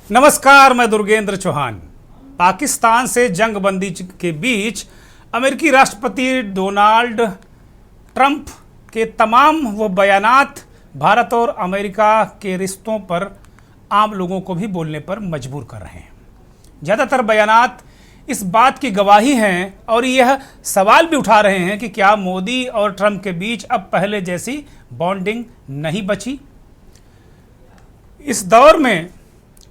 नमस्कार, मैं दुर्गेंद्र चौहान। पाकिस्तान से जंगबंदी के बीच अमेरिकी राष्ट्रपति डोनाल्ड ट्रंप के तमाम वो बयानात भारत और अमेरिका के रिश्तों पर आम लोगों को भी बोलने पर मजबूर कर रहे हैं। ज़्यादातर बयानात इस बात की गवाही हैं और यह सवाल भी उठा रहे हैं कि क्या मोदी और ट्रंप के बीच अब पहले जैसी बॉन्डिंग नहीं बची। इस दौर में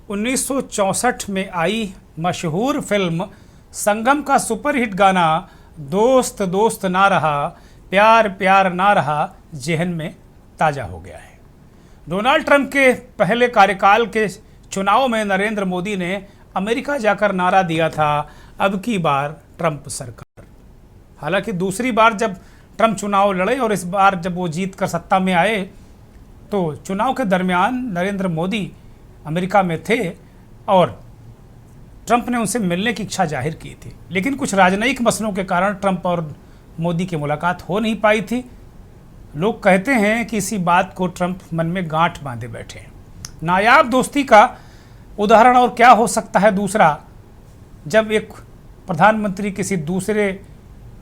1964 में आई मशहूर फिल्म संगम का सुपरहिट गाना दोस्त दोस्त ना रहा, प्यार प्यार ना रहा ज़हन में ताज़ा हो गया है। डोनाल्ड ट्रंप के पहले कार्यकाल के चुनाव में नरेंद्र मोदी ने अमेरिका जाकर नारा दिया था, अब की बार ट्रंप सरकार। हालांकि दूसरी बार जब ट्रंप चुनाव लड़े और इस बार जब वो जीत कर सत्ता में आए तो चुनाव के दरमियान नरेंद्र मोदी अमेरिका में थे और ट्रंप ने उनसे मिलने की इच्छा जाहिर की थी, लेकिन कुछ राजनयिक मसलों के कारण ट्रंप और मोदी की मुलाकात हो नहीं पाई थी। लोग कहते हैं कि इसी बात को ट्रंप मन में गांठ बांधे बैठे हैं। नायाब दोस्ती का उदाहरण और क्या हो सकता है दूसरा, जब एक प्रधानमंत्री किसी दूसरे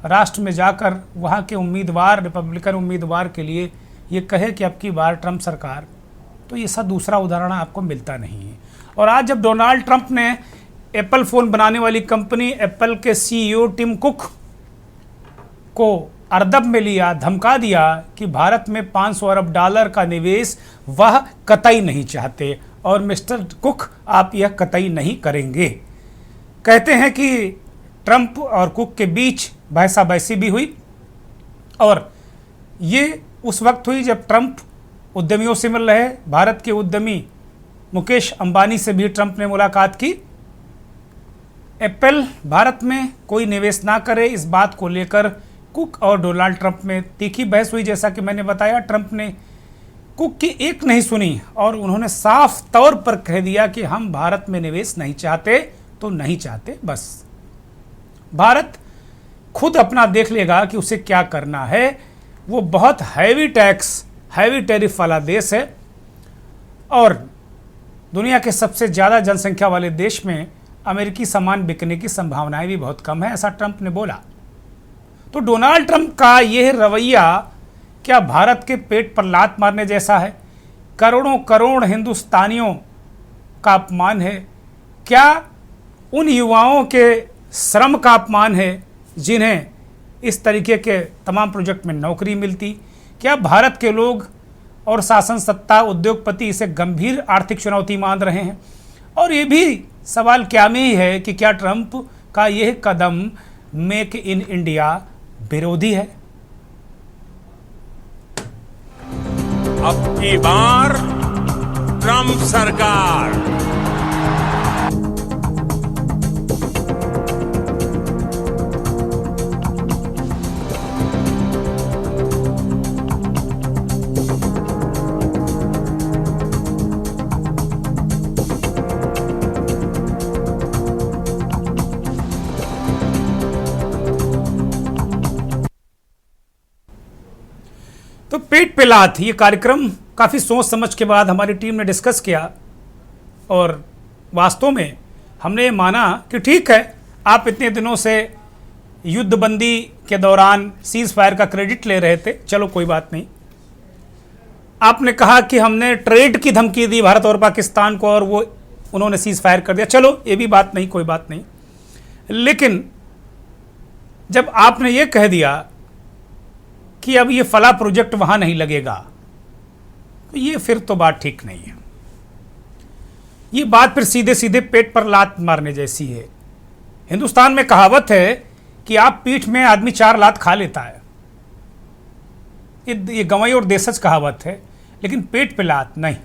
राष्ट्र में जाकर वहाँ के उम्मीदवार, रिपब्लिकन उम्मीदवार के लिए ये कहे कि अब की बार ट्रंप सरकार, तो ये सब दूसरा उदाहरण आपको मिलता नहीं है। और आज जब डोनाल्ड ट्रंप ने एप्पल फ़ोन बनाने वाली कंपनी एप्पल के सीईओ टिम कुक को अर्दब में लिया, धमका दिया कि भारत में $500 अरब का निवेश वह कतई नहीं चाहते और मिस्टर कुक आप यह कतई नहीं करेंगे। कहते हैं कि ट्रंप और कुक के बीच बहसा बहसी भी हुई और ये उस वक्त हुई जब ट्रंप उद्यमियों से मिल रहे। भारत के उद्यमी मुकेश अंबानी से भी ट्रंप ने मुलाकात की। एप्पल भारत में कोई निवेश ना करे, इस बात को लेकर कुक और डोनाल्ड ट्रंप में तीखी बहस हुई। जैसा कि मैंने बताया, ट्रंप ने कुक की एक नहीं सुनी और उन्होंने साफ तौर पर कह दिया कि हम भारत में निवेश नहीं चाहते तो नहीं चाहते, बस भारत खुद अपना देख लेगा कि उसे क्या करना है। वो बहुत हैवी टैक्स, हैवी टैरिफ वाला देश है और दुनिया के सबसे ज़्यादा जनसंख्या वाले देश में अमेरिकी सामान बिकने की संभावनाएं भी बहुत कम है, ऐसा ट्रंप ने बोला। तो डोनाल्ड ट्रंप का यह रवैया क्या भारत के पेट पर लात मारने जैसा है? करोड़ों करोड़ हिंदुस्तानियों का अपमान है? क्या उन युवाओं के श्रम का अपमान है जिन्हें इस तरीके के तमाम प्रोजेक्ट में नौकरी मिलती? क्या भारत के लोग और शासन सत्ता, उद्योगपति इसे गंभीर आर्थिक चुनौती मान रहे हैं? और ये भी सवाल क्या में ही है कि क्या ट्रंप का यह कदम मेक इन इंडिया विरोधी है? अब की बार ट्रंप सरकार। तो पेट पे लात, ये कार्यक्रम काफ़ी सोच समझ के बाद हमारी टीम ने डिस्कस किया और वास्तव में हमने माना कि ठीक है, आप इतने दिनों से युद्धबंदी के दौरान सीज फायर का क्रेडिट ले रहे थे, चलो कोई बात नहीं। आपने कहा कि हमने ट्रेड की धमकी दी भारत और पाकिस्तान को और वो उन्होंने सीज फायर कर दिया, चलो ये भी बात नहीं, कोई बात नहीं। लेकिन जब आपने ये कह दिया कि अब ये फला प्रोजेक्ट वहां नहीं लगेगा, तो ये फिर तो बात ठीक नहीं है। ये बात फिर सीधे सीधे पेट पर लात मारने जैसी है। हिंदुस्तान में कहावत है कि आप पीठ में आदमी 4 लात खा लेता है। ये गंवई और देशज कहावत है, लेकिन पेट पे लात नहीं।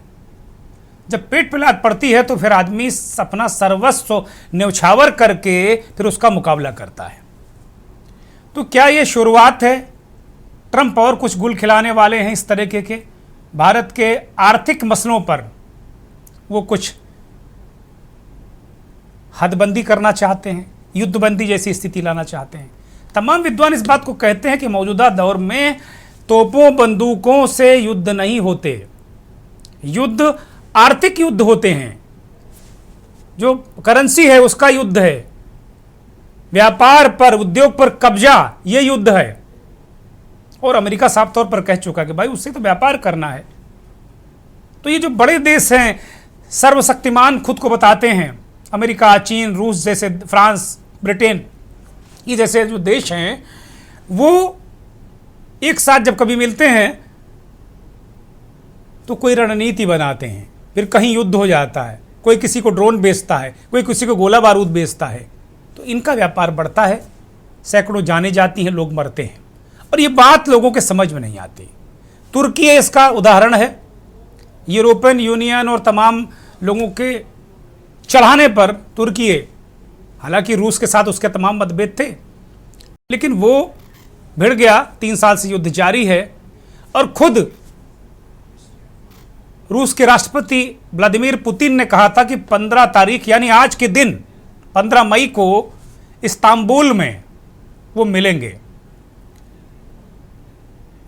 जब पेट पे लात पड़ती है तो फिर आदमी अपना सर्वस्व न्यौछावर करके फिर उसका मुकाबला करता है। तो क्या ये शुरुआत है? ट्रंप और कुछ गुल खिलाने वाले हैं इस तरीके के, भारत के आर्थिक मसलों पर वो कुछ हदबंदी करना चाहते हैं, युद्धबंदी जैसी स्थिति लाना चाहते हैं। तमाम विद्वान इस बात को कहते हैं कि मौजूदा दौर में तोपों बंदूकों से युद्ध नहीं होते, युद्ध आर्थिक युद्ध होते हैं। जो करेंसी है उसका युद्ध है, व्यापार पर, उद्योग पर कब्जा, ये युद्ध है। और अमेरिका साफ तौर पर कह चुका कि भाई उससे तो व्यापार करना है। तो ये जो बड़े देश हैं, सर्वशक्तिमान खुद को बताते हैं, अमेरिका, चीन, रूस जैसे, फ्रांस, ब्रिटेन, ये जैसे जो देश हैं, वो एक साथ जब कभी मिलते हैं तो कोई रणनीति बनाते हैं, फिर कहीं युद्ध हो जाता है, कोई किसी को ड्रोन बेचता है, कोई किसी को गोला बारूद बेचता है, तो इनका व्यापार बढ़ता है, सैकड़ों जाने जाती हैं, लोग मरते हैं। और ये बात लोगों के समझ में नहीं आती। तुर्की इसका उदाहरण है। यूरोपियन यूनियन और तमाम लोगों के चढ़ाने पर तुर्की, हालांकि रूस के साथ उसके तमाम मतभेद थे, लेकिन वो भिड़ गया। 3 साल से युद्ध जारी है। और खुद रूस के राष्ट्रपति व्लादिमीर पुतिन ने कहा था कि 15 तारीख यानी आज के दिन 15 मई को इस्तांबुल में वो मिलेंगे।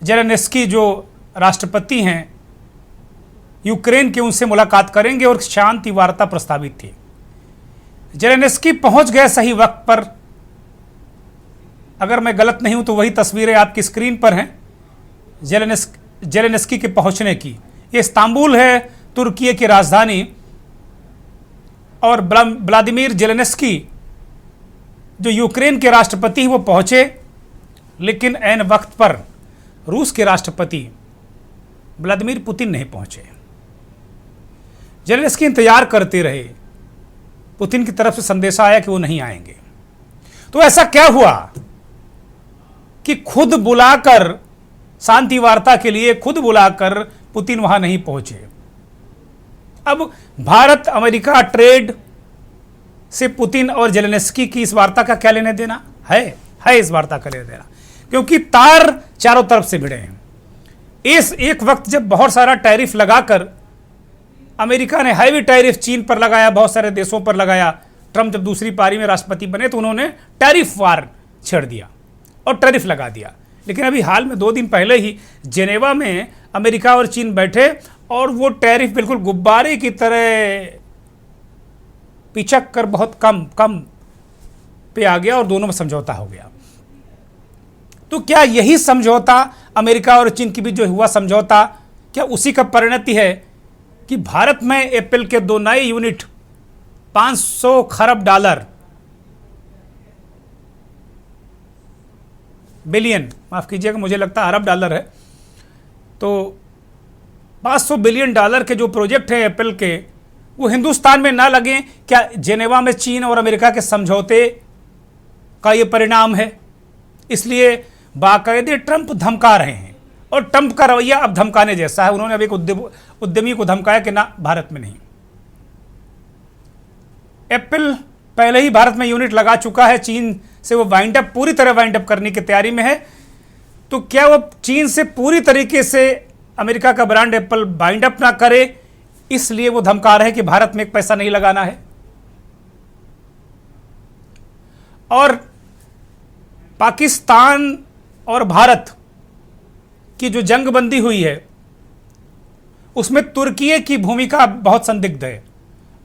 जेलेंस्की जो राष्ट्रपति हैं यूक्रेन के, उनसे मुलाकात करेंगे और शांति वार्ता प्रस्तावित थी। जेलेंस्की पहुंच गए सही वक्त पर। अगर मैं गलत नहीं हूं तो वही तस्वीरें आपकी स्क्रीन पर हैं जेलेंस्की के पहुंचने की। ये इस्तांबुल है, तुर्की की राजधानी। और व्लादिमीर जेलेंस्की जो यूक्रेन के राष्ट्रपति वो पहुंचे, लेकिन ऐन वक्त पर रूस के राष्ट्रपति व्लादिमीर पुतिन नहीं पहुंचे। जेलेंस्की इंतजार करते रहे, पुतिन की तरफ से संदेशा आया कि वो नहीं आएंगे। तो ऐसा क्या हुआ कि खुद बुलाकर, शांति वार्ता के लिए खुद बुलाकर पुतिन वहां नहीं पहुंचे। अब भारत अमेरिका ट्रेड से पुतिन और जेलेंस्की की इस वार्ता का क्या लेने देना है इस वार्ता का लेने देना, क्योंकि तार चारों तरफ से भिड़े हैं। इस एक वक्त जब बहुत सारा टैरिफ लगाकर अमेरिका ने हैवी टैरिफ चीन पर लगाया, बहुत सारे देशों पर लगाया। ट्रंप जब दूसरी पारी में राष्ट्रपति बने तो उन्होंने टैरिफ वार छेड़ दिया और टैरिफ लगा दिया। लेकिन अभी हाल में 2 दिन पहले ही जेनेवा में अमेरिका और चीन बैठे और वो टैरिफ बिल्कुल गुब्बारे की तरह पिचक कर बहुत कम पे आ गया और दोनों में समझौता हो गया। तो क्या यही समझौता अमेरिका और चीन के बीच जो हुआ समझौता, क्या उसी का परिणति है कि भारत में एप्पल के 2 नए यूनिट 500 खरब डॉलर, बिलियन, माफ कीजिएगा, मुझे लगता है अरब डॉलर है, तो 500 बिलियन डॉलर के जो प्रोजेक्ट हैं एप्पल के, वो हिंदुस्तान में ना लगे? क्या जेनेवा में चीन और अमेरिका के समझौते का ये परिणाम है? इसलिए बाकायदे ट्रंप धमका रहे हैं और ट्रंप का रवैया अब धमकाने जैसा है। उन्होंने अब एक उद्यमी को धमकाया कि ना, भारत में नहीं। एप्पल पहले ही भारत में यूनिट लगा चुका है, चीन से वो पूरी तरह वाइंड अप करने की तैयारी में है। तो क्या वो चीन से पूरी तरीके से अमेरिका का ब्रांड एप्पल बाइंड अप ना करे, इसलिए वो धमका रहे हैं कि भारत में एक पैसा नहीं लगाना है? और पाकिस्तान और भारत की जो जंगबंदी हुई है उसमें तुर्की की भूमिका बहुत संदिग्ध है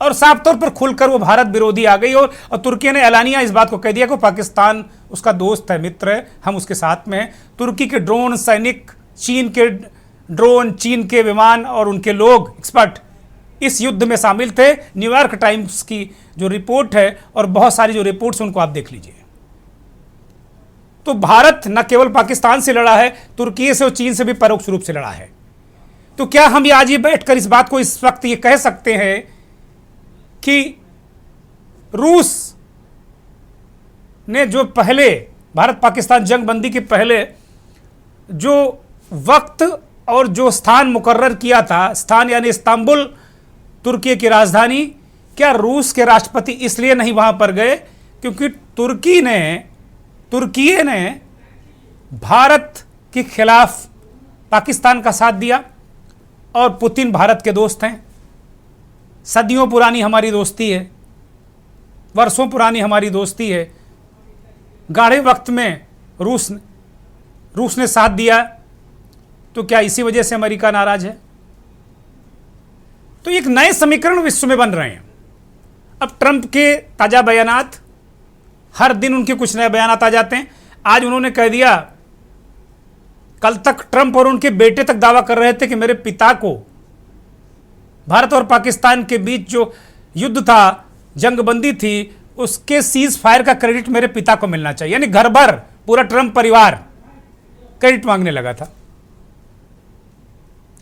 और साफ तौर पर खुलकर वो भारत विरोधी आ गई। और तुर्की ने एलानिया इस बात को कह दिया कि पाकिस्तान उसका दोस्त है, मित्र है, हम उसके साथ में हैं। तुर्की के ड्रोन सैनिक, चीन के ड्रोन, चीन के विमान और उनके लोग, एक्सपर्ट इस युद्ध में शामिल थे। न्यूयॉर्क टाइम्स की जो रिपोर्ट है और बहुत सारी जो रिपोर्ट्स उनको आप देख लीजिए। तो भारत न केवल पाकिस्तान से लड़ा है, तुर्की से और चीन से भी परोक्ष रूप से लड़ा है। तो क्या हम आज ये बैठकर इस बात को इस वक्त ये कह सकते हैं कि रूस ने जो पहले भारत पाकिस्तान जंगबंदी के पहले जो वक्त और जो स्थान मुकर्रर किया था, स्थान यानी इस्तांबुल तुर्की की राजधानी, क्या रूस के राष्ट्रपति इसलिए नहीं वहां पर गए क्योंकि तुर्की ने भारत के खिलाफ पाकिस्तान का साथ दिया और पुतिन भारत के दोस्त हैं। सदियों पुरानी हमारी दोस्ती है, वर्षों पुरानी हमारी दोस्ती है। गाढ़े वक्त में रूस ने साथ दिया, तो क्या इसी वजह से अमेरिका नाराज है? तो एक नए समीकरण विश्व में बन रहे हैं। अब ट्रंप के ताजा बयानात, हर दिन उनके कुछ नए बयानात आ जाते हैं। आज उन्होंने कह दिया, कल तक ट्रंप और उनके बेटे तक दावा कर रहे थे कि मेरे पिता को भारत और पाकिस्तान के बीच जो युद्ध था, जंगबंदी थी, उसके सीज फायर का क्रेडिट मेरे पिता को मिलना चाहिए। यानी घर भर पूरा ट्रंप परिवार क्रेडिट मांगने लगा था।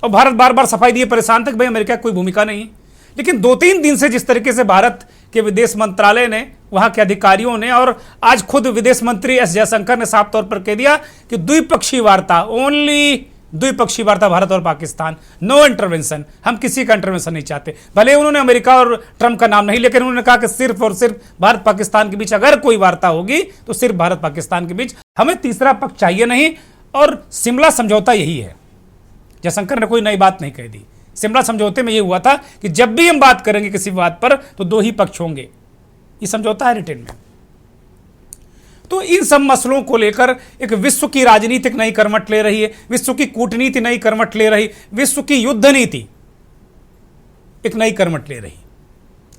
और भारत बार बार सफाई दिए परेशान था कि भाई अमेरिका की कोई भूमिका नहीं। लेकिन 2-3 दिन से जिस तरीके से भारत के विदेश मंत्रालय ने, वहां के अधिकारियों ने और आज खुद विदेश मंत्री एस जयशंकर ने साफ तौर पर कह दिया कि द्विपक्षीय वार्ता, ओनली द्विपक्षीय वार्ता भारत और पाकिस्तान, नो इंटरवेंशन, हम किसी का इंटरवेंशन नहीं चाहते। भले उन्होंने अमेरिका और ट्रंप का नाम नहीं, लेकिन उन्होंने कहा कि सिर्फ और सिर्फ भारत पाकिस्तान के बीच अगर कोई वार्ता होगी तो सिर्फ भारत पाकिस्तान के बीच, हमें तीसरा पक्ष चाहिए नहीं। और शिमला समझौता यही है। जयशंकर ने कोई नई बात नहीं कह दी। शिमला समझौते में यह हुआ था कि जब भी हम बात करेंगे किसी बात पर तो 2 ही पक्ष होंगे। ये समझौता है रिटेन में। तो इन सब मसलों को लेकर एक विश्व की राजनीतिक नई करवट ले रही है, विश्व की कूटनीति नई करवट ले रही, विश्व की युद्ध नीति एक नई करवट ले रही।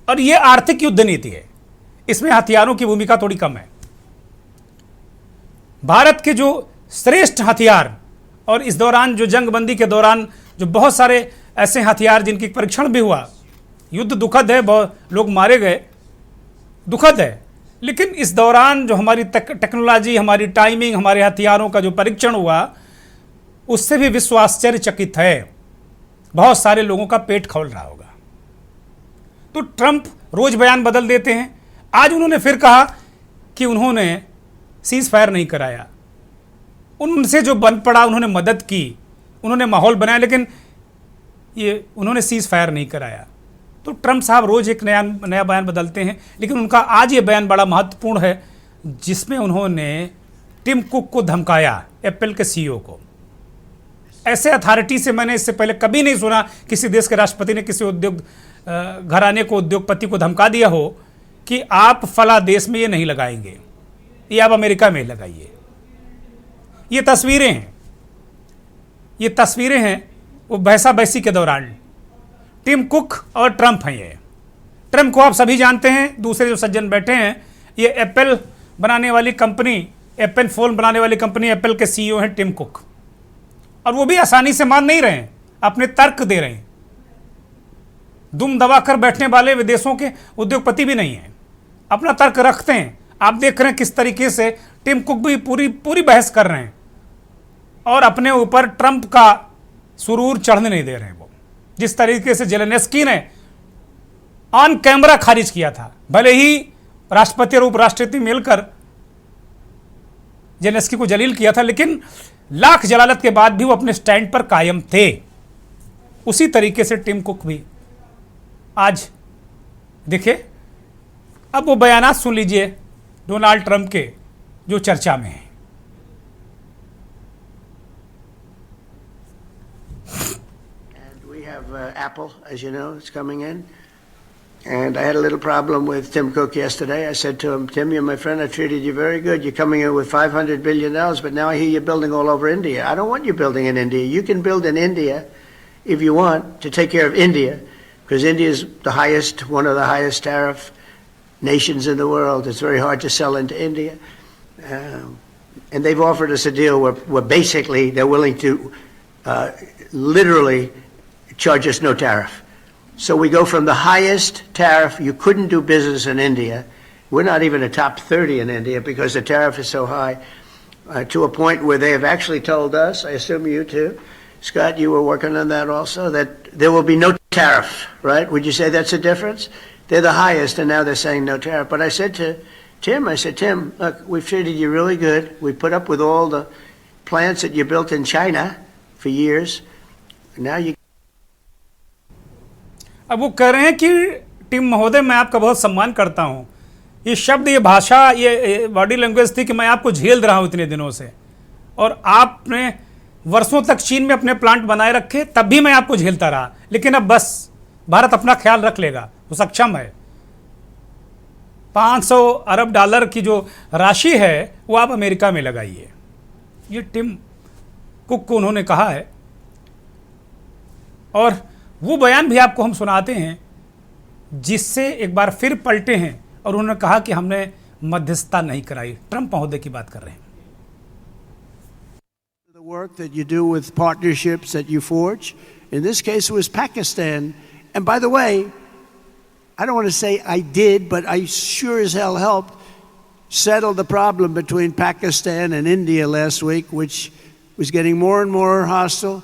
और यह आर्थिक युद्ध नीति है। इसमें हथियारों की भूमिका थोड़ी कम है। भारत के जो श्रेष्ठ हथियार, और इस दौरान जो जंगबंदी के दौरान जो बहुत सारे ऐसे हथियार जिनकी परीक्षण भी हुआ, युद्ध दुखद है, बहुत लोग मारे गए, दुखद है, लेकिन इस दौरान जो हमारी टेक्नोलॉजी, हमारी टाइमिंग, हमारे हथियारों का जो परीक्षण हुआ, उससे भी विश्व आश्चर्यचकित है। बहुत सारे लोगों का पेट खोल रहा होगा। तो ट्रंप रोज बयान बदल देते हैं। आज उन्होंने फिर कहा कि उन्होंने सीज फायर नहीं कराया, उनसे जो बन पड़ा उन्होंने मदद की, उन्होंने माहौल बनाया, लेकिन ये उन्होंने सीज फायर नहीं कराया। तो ट्रंप साहब रोज एक नया बयान बदलते हैं, लेकिन उनका आज ये बयान बड़ा महत्वपूर्ण है, जिसमें उन्होंने टिम कुक को धमकाया, एप्पल के सीईओ को। ऐसे अथॉरिटी से मैंने इससे पहले कभी नहीं सुना किसी देश के राष्ट्रपति ने किसी उद्योग घराने को, उद्योगपति को धमका दिया हो कि आप फला देश में ये नहीं लगाएंगे, ये आप अमेरिका में लगाइए। ये तस्वीरें हैं वो बहसा बहसी के दौरान। टिम कुक और ट्रंप हैं। ये ट्रंप को आप सभी जानते हैं। दूसरे जो सज्जन बैठे हैं, ये एप्पल बनाने वाली कंपनी, एप्पल फोन बनाने वाली कंपनी एप्पल के सीईओ हैं टिम कुक। और वो भी आसानी से मान नहीं रहे हैं, अपने तर्क दे रहे हैं। दुम दबा कर बैठने वाले विदेशों के उद्योगपति भी नहीं हैं, अपना तर्क रखते हैं। आप देख रहे हैं किस तरीके से टिम कुक भी पूरी बहस कर रहे हैं और अपने ऊपर ट्रंप का सुरूर चढ़ने नहीं दे रहे हैं। वो जिस तरीके से जेलेंस्की ने ऑन कैमरा खारिज किया था, भले ही राष्ट्रपति और उपराष्ट्रपति मिलकर जेलेंस्की को जलील किया था, लेकिन लाख जलालत के बाद भी वो अपने स्टैंड पर कायम थे। उसी तरीके से टिम कुक भी आज देखिए। अब वो बयानात सुन लीजिए डोनाल्ड ट्रंप के, जो चर्चा में है। Apple, as you know, is coming in. And I had a little problem with Tim Cook yesterday. I said to him, Tim, you're my friend. I treated you very good. You're coming in with $500 billion, but now I hear you're building all over India. I don't want you building in India. You can build in India if you want to take care of India, because India is one of the highest tariff nations in the world. It's very hard to sell into India. And they've offered us a deal where basically they're willing to literally charge us no tariff. So we go from the highest tariff, you couldn't do business in India, we're not even a top 30 in India because the tariff is so high, to a point where they have actually told us, I assume you too, Scott, you were working on that also, that there will be no tariff, right? Would you say that's a difference? They're the highest and now they're saying no tariff. But I said to Tim, Tim, look, we've treated you really good. We put up with all the plants that you built in China for years. Now you अब वो कह रहे हैं कि Tim महोदय, मैं आपका बहुत सम्मान करता हूँ। ये शब्द, ये भाषा, ये बॉडी लैंग्वेज थी कि मैं आपको झेल रहा हूँ इतने दिनों से, और आपने वर्षों तक चीन में अपने प्लांट बनाए रखे, तब भी मैं आपको झेलता रहा, लेकिन अब बस भारत अपना ख्याल रख लेगा, वो सक्षम है। $500 अरब की जो राशि है वो आप अमेरिका में लगाइए। ये टिम कुक को उन्होंने कहा है। और वो बयान भी आपको हम सुनाते हैं जिससे एक बार फिर पलटे हैं और उन्होंने कहा कि हमने मध्यस्थता नहीं कराई। ट्रंप महोदय की बात कर रहे हैं। The work that you do with partnerships that you forge. In this case, it was Pakistan. And by the way, I don't want to say I did, but I sure as hell helped settle the problem between Pakistan and India last week, which was getting more and more hostile.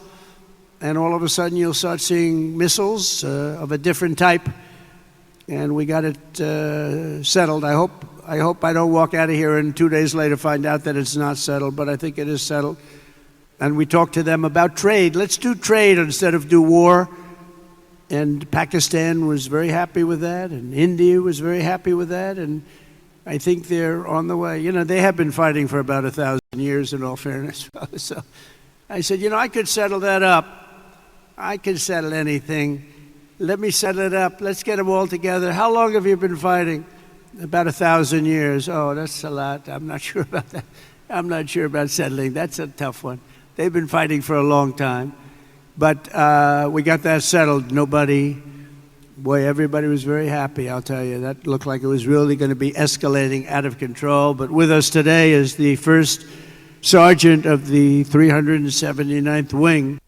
And all of a sudden, you'll start seeing missiles of a different type. And we got it settled. I hope I don't walk out of here and 2 days later find out that it's not settled, but I think it is settled. And we talked to them about trade. Let's do trade instead of do war. And Pakistan was very happy with that, and India was very happy with that, and I think they're on the way. You know, they have been fighting for about 1,000 years, in all fairness. So I said, I could settle that up. I could settle anything. Let me settle it up. Let's get them all together. How long have you been fighting? About 1,000 years. Oh, that's a lot. I'm not sure about that. I'm not sure about settling. That's a tough one. They've been fighting for a long time. But we got that settled. Everybody was very happy, I'll tell you. That looked like it was really going to be escalating out of control. But with us today is the first sergeant of the 379th Wing.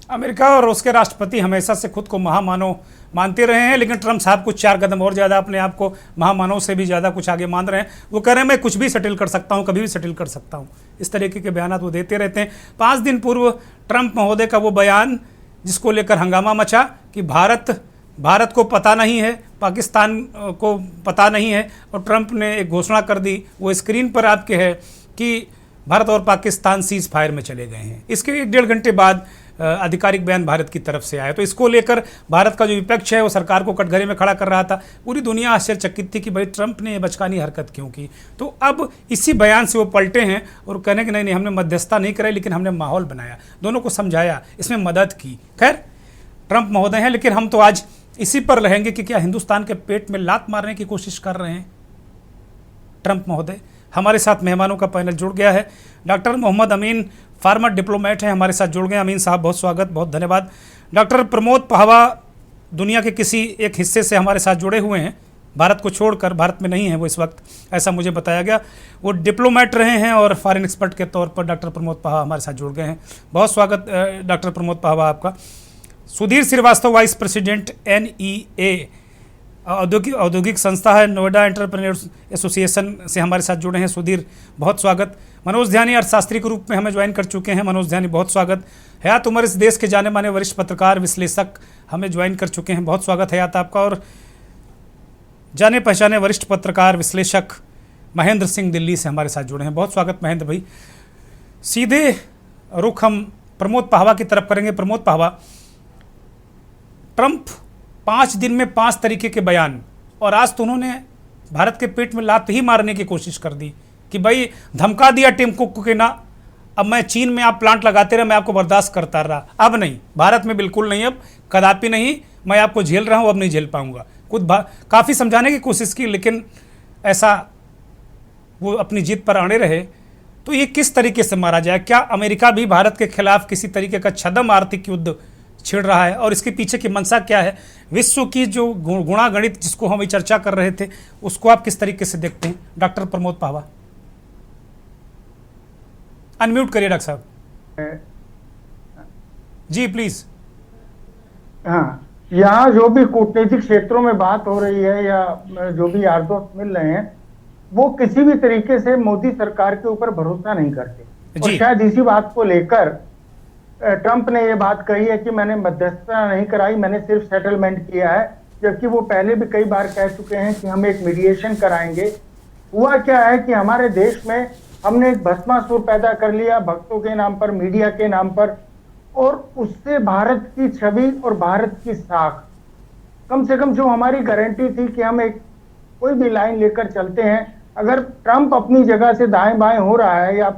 America और उसके राष्ट्रपति हमेशा से खुद को महामानव मानते रहे हैं, लेकिन ट्रंप साहब कुछ 4 कदम और ज़्यादा अपने आप को महामानव से भी ज़्यादा कुछ आगे मान रहे हैं। वो कह रहे हैं मैं कुछ भी सेटल कर सकता हूँ, कभी भी सेटल कर सकता हूँ। इस तरीके के बयान वो देते रहते हैं। 5 दिन पूर्व ट्रंप महोदय का वो बयान जिसको लेकर हंगामा मचा कि भारत को पता नहीं है, पाकिस्तान को पता नहीं है, और ट्रंप ने एक घोषणा कर दी, वो स्क्रीन पर आपके है कि भारत और पाकिस्तान सीज फायर में चले गए हैं। इसके 1-1.5 घंटे बाद आधिकारिक बयान भारत की तरफ से आया। तो इसको लेकर भारत का जो विपक्ष है वो सरकार को कटघरे में खड़ा कर रहा था। पूरी दुनिया आश्चर्यचकित थी कि भाई ट्रंप ने ये बचकानी हरकत क्यों की। तो अब इसी बयान से वो पलटे हैं और कहने कि नहीं हमने मध्यस्थता नहीं कराई, लेकिन हमने माहौल बनाया, दोनों को समझाया, इसमें मदद की। खैर ट्रंप महोदय हैं, लेकिन हम तो आज इसी पर रहेंगे कि क्या हिंदुस्तान के पेट में लात मारने की कोशिश कर रहे हैं ट्रंप महोदय। हमारे साथ मेहमानों का पैनल जुड़ गया है। डॉक्टर मोहम्मद अमीन फार्मर डिप्लोमेट हैं, हमारे साथ जुड़ गए। अमीन साहब बहुत स्वागत, बहुत धन्यवाद। डॉक्टर प्रमोद पाहवा दुनिया के किसी एक हिस्से से हमारे साथ जुड़े हुए हैं, भारत को छोड़कर, भारत में नहीं है वो इस वक्त, ऐसा मुझे बताया गया। वो डिप्लोमेट रहे हैं और फॉरेन एक्सपर्ट के तौर पर डॉक्टर प्रमोद पाहवा हमारे साथ जुड़ गए हैं। बहुत स्वागत डॉक्टर प्रमोद पाहवा आपका। Sudhir Srivastava vice president NEA औद्योगिक संस्था है, नोएडा एंटरप्रेन्योर्स एसोसिएशन से हमारे साथ जुड़े हैं। सुधीर बहुत स्वागत। मनोज ध्यानी अर्थशास्त्री के रूप में हमें ज्वाइन कर चुके हैं, मनोज ध्यानी बहुत स्वागत। हयात उमर इस देश के जाने माने वरिष्ठ पत्रकार विश्लेषक हमें ज्वाइन कर चुके हैं, बहुत स्वागत हयात आपका। और जाने पहचाने वरिष्ठ पत्रकार विश्लेषक महेंद्र सिंह दिल्ली से हमारे साथ जुड़े हैं, बहुत स्वागत महेंद्र भाई। सीधे रुख हम प्रमोद पाहवा की तरफ करेंगे। प्रमोद पाहवा, ट्रंप 5 दिन में 5 तरीके के बयान, और आज तो उन्होंने भारत के पेट में लात ही मारने की कोशिश कर दी कि भाई धमका दिया टिम कुक के ना, अब मैं चीन में आप प्लांट लगाते रहे, मैं आपको बर्दाश्त करता रहा, अब नहीं, भारत में बिल्कुल नहीं, अब कदापि नहीं, मैं आपको झेल रहा हूं, अब नहीं झेल पाऊंगा। काफ़ी समझाने की कोशिश की, लेकिन ऐसा वो अपनी जीत पर अड़े रहे। तो ये किस तरीके से मारा जाए? क्या अमेरिका भी भारत के खिलाफ किसी तरीके का छद्म आर्थिक युद्ध छिड़ रहा है, और इसके पीछे की मंशा क्या है? विश्व की जो गुणागणित जिसको हम चर्चा कर रहे थे, उसको आप किस तरीके से देखते हैं? डॉक्टर प्रमोद पाहवा, अनम्यूट करिए डॉक्टर साहब जी प्लीज। हाँ, यहाँ जो भी कूटनीतिक क्षेत्रों में बात हो रही है या जो भी यार दोस्त मिल रहे हैं, वो किसी भी तरीके से मोदी सरकार के ऊपर भरोसा नहीं करते। और शायद इसी बात को लेकर ट्रंप ने ये बात कही है कि मैंने मध्यस्थता नहीं कराई, मैंने सिर्फ सेटलमेंट किया है, जबकि वो पहले भी कई बार कह चुके हैं कि हम एक मीडिएशन कराएंगे। हुआ क्या है कि हमारे देश में हमने एक भस्मासुर पैदा कर लिया भक्तों के नाम पर, मीडिया के नाम पर, और उससे भारत की छवि और भारत की साख, कम से कम जो हमारी गारंटी थी कि हम एक कोई भी लाइन लेकर चलते हैं, अगर ट्रंप अपनी जगह से दाएं बाएं हो रहा है या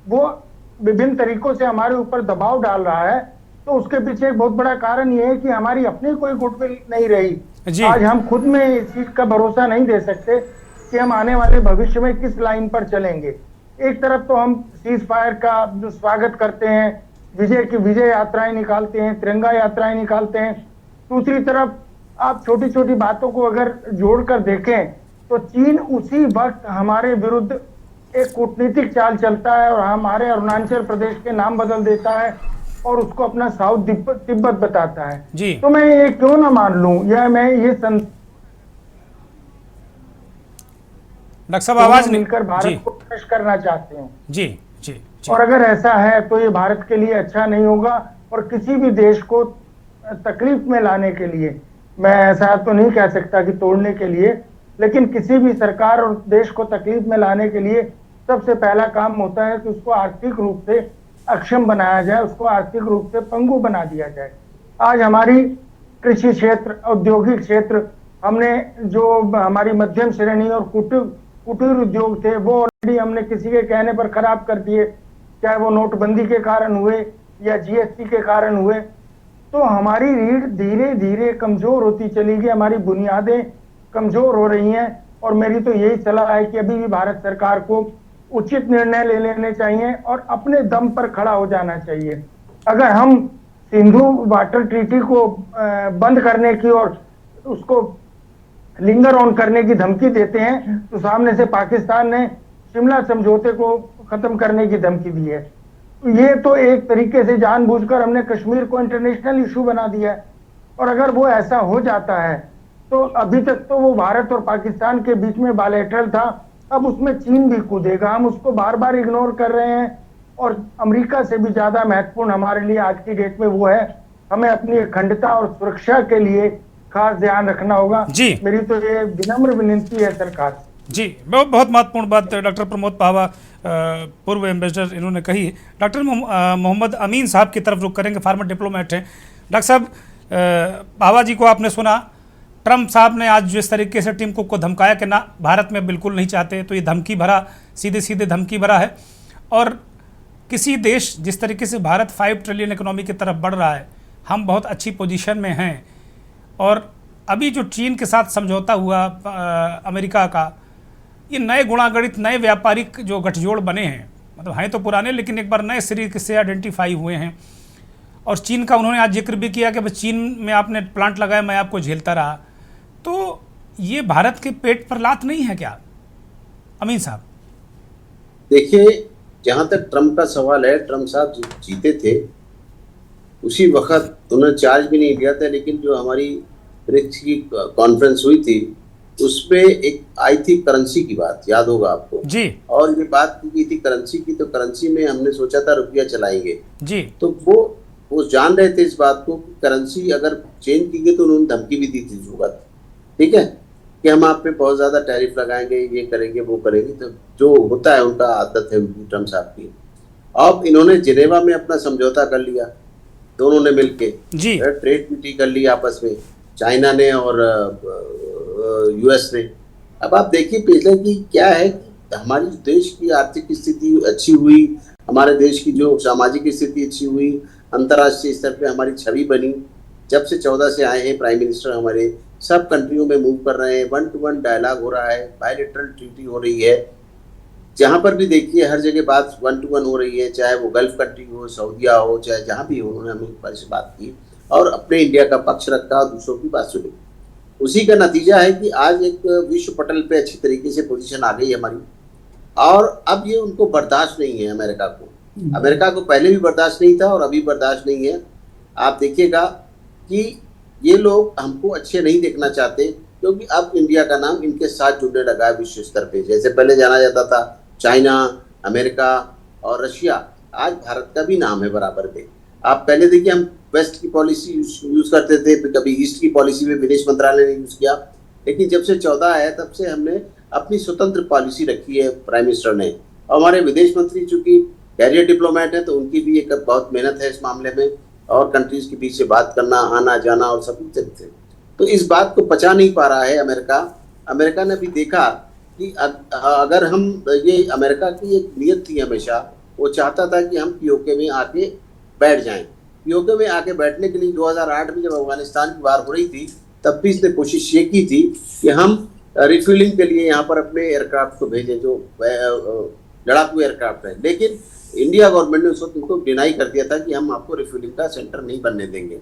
वो विभिन्न तरीकों से हमारे ऊपर दबाव डाल रहा है, तो उसके पीछे एक बहुत बड़ा कारण ये है कि हमारी अपनी कोई गुडविल नहीं रही। आज हम खुद में इस चीज का भरोसा नहीं दे सकते कि हम आने वाले भविष्य में किस लाइन पर चलेंगे। एक तरफ तो हम सीज फायर का जो स्वागत करते हैं, विजय की विजय यात्राएं निकालते हैं, तिरंगा यात्राएं निकालते हैं, दूसरी तरफ आप छोटी छोटी बातों को अगर जोड़कर देखें तो चीन उसी वक्त हमारे विरुद्ध एक कूटनीतिक चाल चलता है और हमारे अरुणाचल प्रदेश के नाम बदल देता है और उसको अपना साउथ तिब्बत बताता है। जी। तो मैं ये क्यों ना मान लूं, या मैं ये डॉक्टर साहब आवाज नहीं मिलकर भारत को क्रश करना चाहते हैं। जी जी जी। और अगर ऐसा है तो ये भारत के लिए अच्छा नहीं होगा और किसी भी देश को तकलीफ में लाने के लिए, मैं ऐसा तो नहीं कह सकता कि तोड़ने के लिए, लेकिन किसी भी सरकार और देश को तकलीफ में लाने के लिए सबसे पहला काम होता है कि उसको आर्थिक रूप से अक्षम बनाया जाए, उसको आर्थिक रूप से पंगु बना दिया जाए। आज हमारी कृषि क्षेत्र, औद्योगिक क्षेत्र, हमने जो हमारी मध्यम श्रेणी और कुटीर उद्योग थे वो ऑलरेडी हमने किसी के कहने पर खराब कर दिए, चाहे वो नोटबंदी के कारण हुए या जीएसटी के कारण हुए। तो हमारी रीढ़ धीरे धीरे कमजोर होती चली गई, हमारी बुनियादें कमजोर हो रही हैं और मेरी तो यही सलाह है कि अभी भी भारत सरकार को उचित निर्णय ले लेने चाहिए और अपने दम पर खड़ा हो जाना चाहिए। अगर हम सिंधु वाटर ट्रीटी को बंद करने की और उसको लिंगर ऑन करने की धमकी देते हैं तो सामने से पाकिस्तान ने शिमला समझौते को खत्म करने की धमकी दी है। ये तो एक तरीके से जानबूझकर हमने कश्मीर को इंटरनेशनल इशू बना दिया है। और अगर वो ऐसा हो जाता है तो अभी तक तो वो भारत और पाकिस्तान के बीच में बायलैटरल था, अब उसमें चीन भी कूदेगा। हम उसको बार बार इग्नोर कर रहे हैं और अमेरिका से भी ज्यादा महत्वपूर्ण हमारे लिए आज की डेट में वो है, हमें अपनी अखंडता और सुरक्षा के लिए खास ध्यान रखना होगा। जी। मेरी तो ये विनम्र विनती है सरकार से। जी, बहुत महत्वपूर्ण बात डॉक्टर प्रमोद पावा पूर्व एम्बेसडर इन्होंने कही। डॉक्टर मोहम्मद अमीन साहब की तरफ रुख करेंगे, फार्मर डिप्लोमेट हैं। डॉक्टर साहब, पावा जी को आपने सुना, ट्रंप साहब ने आज जिस तरीके से टीम कुक को धमकाया कि ना भारत में बिल्कुल नहीं चाहते, तो ये धमकी भरा, सीधे सीधे धमकी भरा है। और किसी देश जिस तरीके से भारत 5 ट्रिलियन इकोनॉमी की तरफ बढ़ रहा है, हम बहुत अच्छी पोजीशन में हैं। और अभी जो चीन के साथ समझौता हुआ अमेरिका का, ये नए गुणागणित, नए व्यापारिक जो गठजोड़ बने हैं, मतलब हैं तो पुराने लेकिन एक बार नए सिरे से आइडेंटिफाई हुए हैं। और चीन का उन्होंने आज जिक्र भी किया कि चीन में आपने प्लांट लगाया, मैं आपको झेलता रहा। तो ये भारत के पेट पर लात नहीं है क्या अमीन साहब? देखिए, जहां तक ट्रंप का सवाल है, ट्रंप साहब जीते थे उसी वक्त उन्होंने चार्ज भी नहीं दिया था, लेकिन जो हमारी ब्रिक्स की कॉन्फ्रेंस हुई थी उसमें एक आई थी करेंसी की बात, याद होगा आपको जी। और ये बात की थी करेंसी की, तो करेंसी में हमने सोचा था रुपया चलाएंगे जी। तो वो जान रहे थे इस बात को कि करेंसी अगर चेंज की गई तो उन्होंने धमकी भी दी थी उस वक्त, ठीक है, कि हम आप पे बहुत ज्यादा टैरिफ लगाएंगे, ये करेंगे वो करेंगे। तो जो होता है उनका आदत है ट्रंप साहब की। अब इन्होंने जिनेवा में अपना समझौता कर लिया, दोनों ने मिलके जी ट्रेड ट्रीटी कर ली आपस में, चाइना ने और यूएस ने। अब आप देखिए पिछले की क्या है कि हमारी देश की आर्थिक स्थिति अच्छी हुई, हमारे देश की जो सामाजिक स्थिति अच्छी हुई, अंतर्राष्ट्रीय स्तर पे हमारी छवि बनी। जब से 14 से आए हैं प्राइम मिनिस्टर हमारे, सब कंट्रियों में मूव कर रहे हैं, 1-to-1 डायलॉग हो रहा है, बायलैटरल ट्रीटी हो रही है, जहां पर भी देखिए हर जगह बात 1-to-1 हो रही है, चाहे वो गल्फ कंट्री हो, सऊदीया हो, चाहे जहां भी हो, उन्होंने हमें से बात की और अपने इंडिया का पक्ष रखा, दूसरों की बात सुनी। उसी का नतीजा है कि आज एक विश्व पटल पे अच्छी तरीके से पोजीशन आ गई हमारी। और अब ये उनको बर्दाश्त नहीं है अमेरिका को। अमेरिका को पहले भी बर्दाश्त नहीं था और अभी बर्दाश्त नहीं है। आप देखिएगा कि ये लोग हमको अच्छे नहीं देखना चाहते, क्योंकि अब इंडिया का नाम इनके साथ जुड़ने लगा है विश्व स्तर पे। जैसे पहले जाना जाता था चाइना, अमेरिका और रशिया, आज भारत का भी नाम है बराबर पे। आप पहले देखिए हम वेस्ट की पॉलिसी यूज करते थे, कभी ईस्ट की पॉलिसी में विदेश मंत्रालय ने यूज किया, लेकिन जब से 14 है तब से हमने अपनी स्वतंत्र पॉलिसी रखी है प्राइम मिनिस्टर ने। और हमारे विदेश मंत्री चूंकि कैरियर डिप्लोमेट है तो उनकी भी एक बहुत मेहनत है इस मामले में, और कंट्रीज के बीच से बात करना, आना जाना और सब कुछ चलते। तो इस बात को पचा नहीं पा रहा है अमेरिका। अमेरिका ने भी देखा कि अगर हम, ये अमेरिका की एक नीयत थी हमेशा, वो चाहता था कि हम पीओके में आके बैठ जाएं। पीओके में आके बैठने के लिए 2008 में जब अफगानिस्तान की वार हो रही थी तब भी इसने कोशिश ये की थी कि हम रिफ्यूलिंग के लिए यहाँ पर अपने एयरक्राफ्ट को भेजें, जो लड़ाकू एयरक्राफ्ट है। लेकिन इंडिया गवर्नमेंट ने उस वक्त उनको डिनाई कर दिया था कि हम आपको रिफ्यूलिंग का सेंटर नहीं बनने देंगे।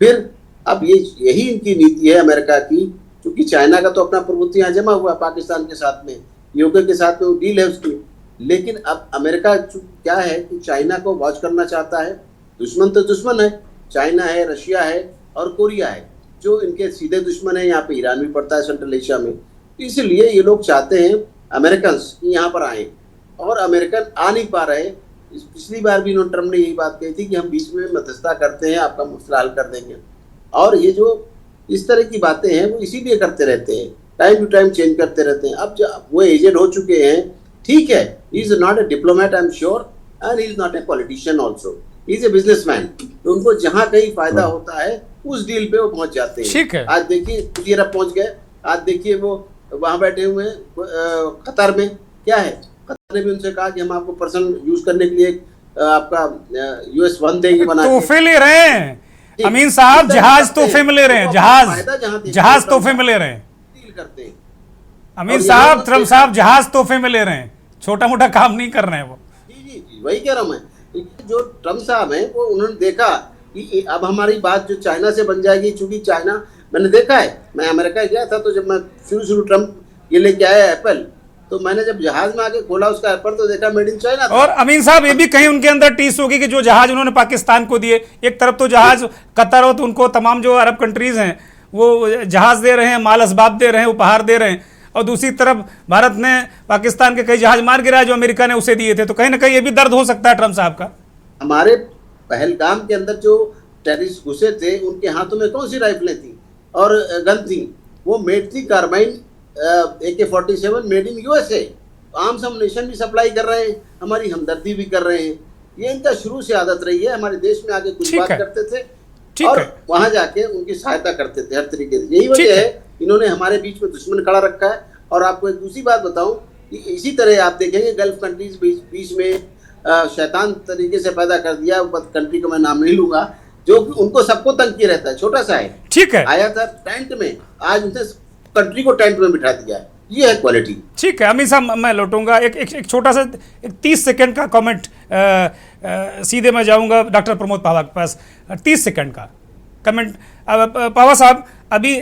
फिर अब यही इनकी नीति है अमेरिका की, क्योंकि चाइना का तो अपना प्रभुत्व यहाँ जमा हुआ है पाकिस्तान के साथ में, यूके के साथ में वो डील है उसकी। लेकिन अब अमेरिका क्या है कि चाइना को वॉच करना चाहता है। दुश्मन तो दुश्मन है, चाइना है, रशिया है और कोरिया है, जो इनके सीधे दुश्मन है। यहाँ पे ईरान भी पड़ता है सेंट्रल एशिया में। इसलिए ये लोग चाहते हैं अमेरिकन कि यहाँ पर आए, और अमेरिकन आ नहीं पा रहे। पिछली बार भी ट्रम्प ने यही बात कही थी कि हम बीच में मध्यस्थता करते हैं, आपका मसला हल कर देंगे। और ये जो इस तरह की बातें हैं वो इसीलिए करते रहते हैं, टाइम टू टाइम चेंज करते रहते हैं। अब वो एजेड हो चुके हैं, ठीक है, he is not a diplomat I am sure, and he is not a politician also, he is a businessman. तो उनको जहां कहीं फायदा होता है उस डील पे वो पहुंच जाते हैं। ठीक है। आज देखिए सऊदी अरब पहुंच गए, आज देखिए वो वहां बैठे हुए हैं कतर में। क्या है, कतर ने भी उनसे कहा कि हम आपको पर्सनल यूज करने के लिए आपका US-1 देंगे बना के। तोहफे ले रहे हैं अमीन साहब, जहाज तोहफे में ले रहे हैं, जहाज तोहफे में ले रहे हैं, डील करते हैं। अमीन साहब, ट्रम्प साहब जहाज तोहफे में ले रहे हैं, छोटा मोटा काम नहीं कर रहे हैं वो। जी, वही कह रहा हूँ मैं। जो ट्रम्प साहब हैं वो उन्होंने देखा कि अब हमारी बात जो चाइना से बन जाएगी, चूंकि चाइना, मैंने देखा है, मैं अमेरिका गया था तो जब मैं शुरू ट्रम्प ये लेके आया एप्पल, तो मैंने जब जहाज में आके खोला उसका एप्पल तो देखा मेड इन चाइना। और अमीन साहब ये भी कहीं उनके अंदर टीस होगी कि जो जहाज उन्होंने पाकिस्तान को दिए, एक तरफ तो जहाज कतर हो तो उनको तमाम जो अरब कंट्रीज हैं वो जहाज दे रहे हैं, माल असबाब दे रहे हैं, उपहार दे रहे हैं, और दूसरी तरफ भारत ने पाकिस्तान के कई जहाज मार गिराए जो अमेरिका ने उसे दिए थे। तो कहीं ना कहीं ये भी दर्द हो सकता है ट्रम्प साहब का। हमारे पहलगाम के अंदर जो टेररिस्ट घुसे थे उनके हाथों में कौन सी राइफलें थी और गन थी? वो मेड थी carbine AK-47 made in USA। Arms ammunition भी सप्लाई कर रहे हैं, हमारी हमदर्दी भी कर रहे हैं। ये इनका शुरू से आदत रही है, हमारे देश में आके कुछ बात करते थे और वहां जाके उनकी सहायता करते थे हर तरीके से। यही वजह है इन्होंने हमारे बीच में दुश्मन खड़ा रखा है। और आपको एक दूसरी बात बताऊं कि इसी तरह आप देखेंगे गल्फ कंट्रीज बीच में शैतान तरीके से पैदा कर दिया, कंट्री का मैं नाम नहीं लूंगा, जो उनको सबको तंग किया रहता है, छोटा सा है, ठीक है, आया था टेंट में, आज उनसे कंट्री को टेंट में बिठा दिया है। ये है क्वालिटी। ठीक है अमीन साहब, मैं लौटूंगा एक छोटा सा 30 सेकंड का कमेंट, सीधे मैं जाऊंगा डॉक्टर प्रमोद पावा के पास। 30 सेकंड का कमेंट। पावा साहब, अभी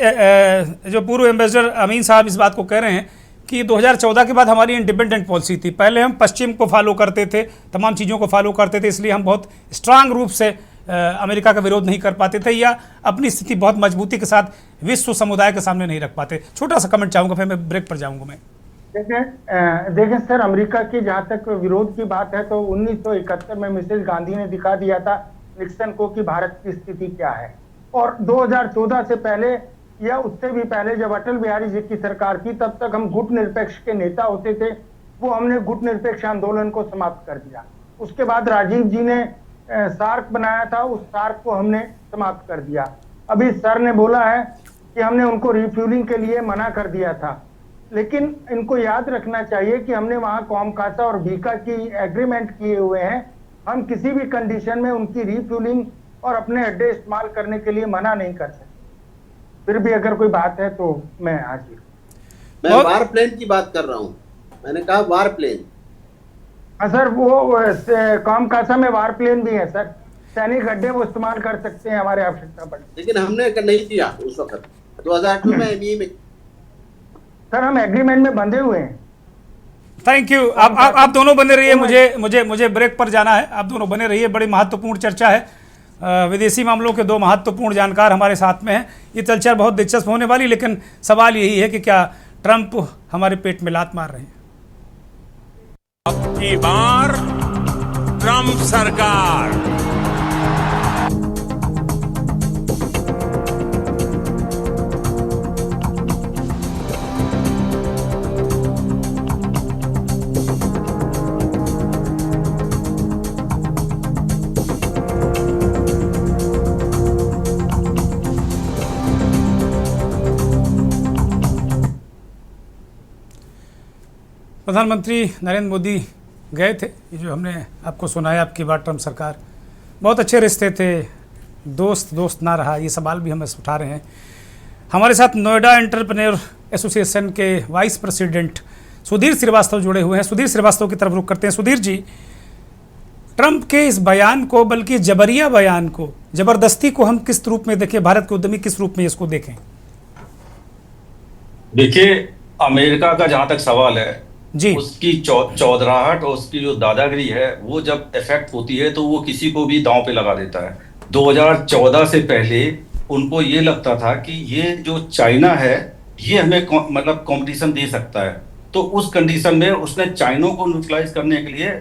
जो पूर्व एम्बेसडर अमीन साहब इस बात को कह रहे हैं कि 2014 के बाद हमारी इंडिपेंडेंट पॉलिसी थी, पहले हम पश्चिम को फॉलो करते थे, तमाम चीज़ों को फॉलो करते थे, इसलिए हम बहुत स्ट्रांग रूप से अमेरिका का विरोध नहीं कर पाते थे या अपनी स्थिति बहुत मजबूती के साथ विश्व समुदाय के सामने नहीं रख पाते। छोटा सा कमेंट चाहूंगा, फिर मैं ब्रेक पर जाऊंगा। मैं देखें सर, अमेरिका की जहां तक विरोध की बात है तो 1971 में मिसेस गांधी ने दिखा दिया था निक्सन को कि भारत की स्थिति क्या है। और 2014 से पहले या उससे भी पहले जब अटल बिहारी जी की सरकार थी तब तक हम गुट निरपेक्ष के नेता होते थे, वो हमने गुट निरपेक्ष आंदोलन को समाप्त कर दिया। उसके बाद राजीव जी ने सार्क बनाया था, उस सार्क को हमने समाप्त कर दिया। अभी सर ने बोला है कि हमने उनको रिफ्यूलिंग के लिए मना कर दिया था, लेकिन इनको याद रखना चाहिए कि हमने वहां कॉम कासा और बीका की एग्रीमेंट किए हुए हैं। हम किसी भी कंडीशन में उनकी रिफ्यूलिंग और अपने अड्डे इस्तेमाल करने के लिए मना नहीं कर सकते। फिर भी अगर कोई बात है तो मैं हाजिर। मैं वार प्लेन की बात कर रहा हूँ, मैंने कहा वार प्लेन। हाँ सर, वो कॉम कासा में वार प्लेन भी है सर, सैनिक अड्डे वो इस्तेमाल कर सकते हैं हमारे आवश्यकता पड़े। लेकिन हमने नहीं किया उस वक्त 2008 में एमईए में। सर हम एग्रीमेंट में बंधे हुए हैं। Thank you. आप दोनों बने रहिए, मुझे ब्रेक पर जाना है, आप दोनों बने रहिए। बड़ी महत्वपूर्ण चर्चा है, विदेशी मामलों के दो महत्वपूर्ण जानकार हमारे साथ में हैं। ये चर्चा बहुत दिलचस्प होने वाली, लेकिन सवाल यही है कि क्या ट्रंप हमारे पेट में लात मार रहे हैं? अब की बार ट्रंप सरकार। प्रधानमंत्री नरेंद्र मोदी गए थे, ये जो हमने आपको सुनाया, आपकी बात ट्रंप सरकार, बहुत अच्छे रिश्ते थे, दोस्त ना रहा, ये सवाल भी हम उठा रहे हैं। हमारे साथ नोएडा एंटरप्रेन्योर एसोसिएशन के वाइस प्रेसिडेंट सुधीर श्रीवास्तव जुड़े हुए हैं। सुधीर श्रीवास्तव की तरफ रुख करते हैं। सुधीर जी, ट्रंप के इस बयान को, बल्कि जबरिया बयान को, जबरदस्ती को हम किस रूप में देखें, भारत के उद्यमी किस रूप में इसको देखें? देखिए, अमेरिका का जहां तक सवाल है जी, उसकी चौधराहट और उसकी जो दादागिरी है वो जब इफेक्ट होती है तो वो किसी को भी दांव पे लगा देता है। 2014 से पहले उनको ये लगता था कि ये जो चाइना है ये हमें मतलब कंपटीशन दे सकता है, तो उस कंडीशन में उसने चाइना को न्यूट्रलाइज करने के लिए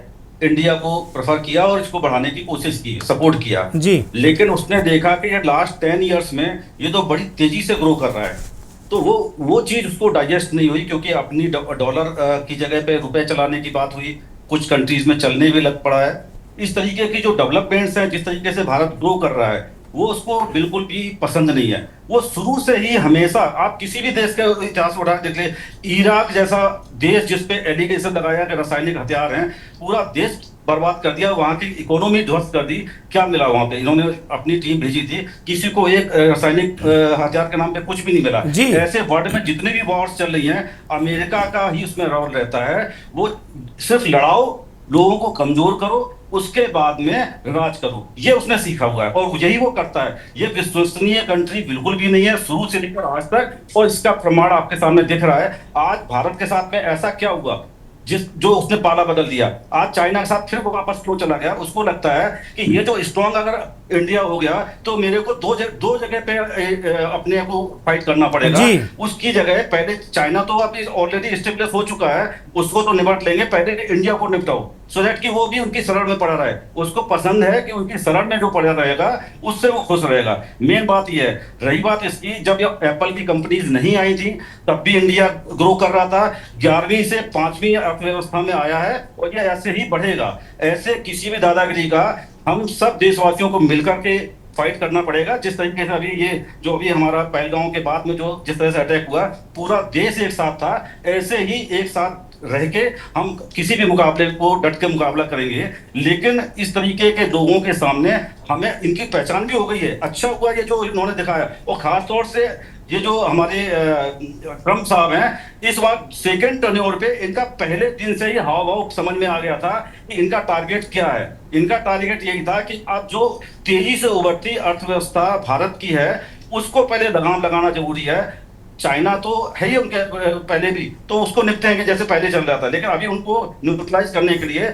इंडिया को प्रेफर किया और इसको बढ़ाने की कोशिश की, सपोर्ट किया जी। लेकिन उसने देखा कि ये लास्ट 10 इयर्स में ये तो बड़ी तेजी से ग्रो कर रहा है, तो वो चीज उसको डाइजेस्ट नहीं हुई, क्योंकि अपनी डॉलर की जगह पे रुपए चलाने की बात हुई, कुछ कंट्रीज में चलने भी लग पड़ा है। इस तरीके की जो डेवलपमेंट्स हैं, जिस तरीके से भारत ग्रो कर रहा है, वो उसको बिल्कुल भी पसंद नहीं है। वो शुरू से ही हमेशा, आप किसी भी देश का इतिहास उठा देख ले, इराक जैसा देश जिसपे एलिगेशन लगाया कि रासायनिक हथियार हैं, पूरा देश बर्बाद कर दिया, वहां की इकोनॉमी ध्वस्त कर दी। क्या मिला वहां पे? इन्होंने अपनी टीम भेजी थी, किसी को एक रासायनिक हथियार के नाम पे कुछ भी नहीं मिला। ऐसे वर्ल्ड में जितने भी वॉर्स चल रही हैं, अमेरिका का ही उसमें रोल रहता है। वो सिर्फ लड़ाओ, लोगों को कमजोर करो, उसके बाद में राज करो, ये उसने सीखा हुआ है और यही वो करता है। ये विश्वसनीय कंट्री बिल्कुल भी नहीं है शुरू से लेकर आज तक, और इसका प्रमाण आपके सामने दिख रहा है। आज भारत के साथ में ऐसा क्या हुआ जो उसने पाला बदल दिया। आज चाइना के साथ फिर वो वापस फ्लो चला गया। उसको लगता है कि ये जो स्ट्रांग अगर इंडिया हो गया तो मेरे को दो जगह पे अपने को फाइट करना पड़ेगा। उसकी जगह पहले चाइना तो अभी ऑलरेडी एस्टेब्लिश हो चुका है, उसको तो निपट लेंगे, पहले इंडिया को निपटाओ, सो दैट कि वो भी उनकी शरण में पड़ा रहे। उसको पसंद है कि उनकी शरण में जो पड़ा रहेगा उससे वो खुश रहेगा। मेन बात ये है। रही बात इसकी, जब एप्पल की कंपनीज नहीं आई थी तब भी इंडिया ग्रो कर रहा था, 11वीं से 5वीं अर्थव्यवस्था में आया है और ये ऐसे ही बढ़ेगा। ऐसे किसी भी दादागिरी का हम सब देशवासियों को मिलकर के फाइट करना पड़ेगा। जिस तरीके से अभी ये जो भी हमारा पहलगांव के बाद में जो जिस तरह से अटैक हुआ, पूरा देश एक साथ था, ऐसे ही एक साथ रह के हम किसी भी मुकाबले को डट के मुकाबला करेंगे। लेकिन इस तरीके के लोगों के सामने हमें इनकी पहचान भी हो गई है। अच्छा हुआ ये जो इन्होंने दिखाया, और खास तौर से ये जो हमारे ट्रम्प साहब हैं, इस बार सेकेंड टर्नओवर पे इनका पहले दिन से ही हाव भाव समझ में आ गया था कि इनका टारगेट क्या है। इनका टारगेट यही था कि अब जो तेजी से उभरती अर्थव्यवस्था भारत की है उसको पहले लगाम लगाना जरूरी है। चाइना तो है ही उनके पहले भी, तो उसको निपटेंगे जैसे पहले चल रहा था, लेकिन अभी उनको न्यूट्रलाइज करने के लिए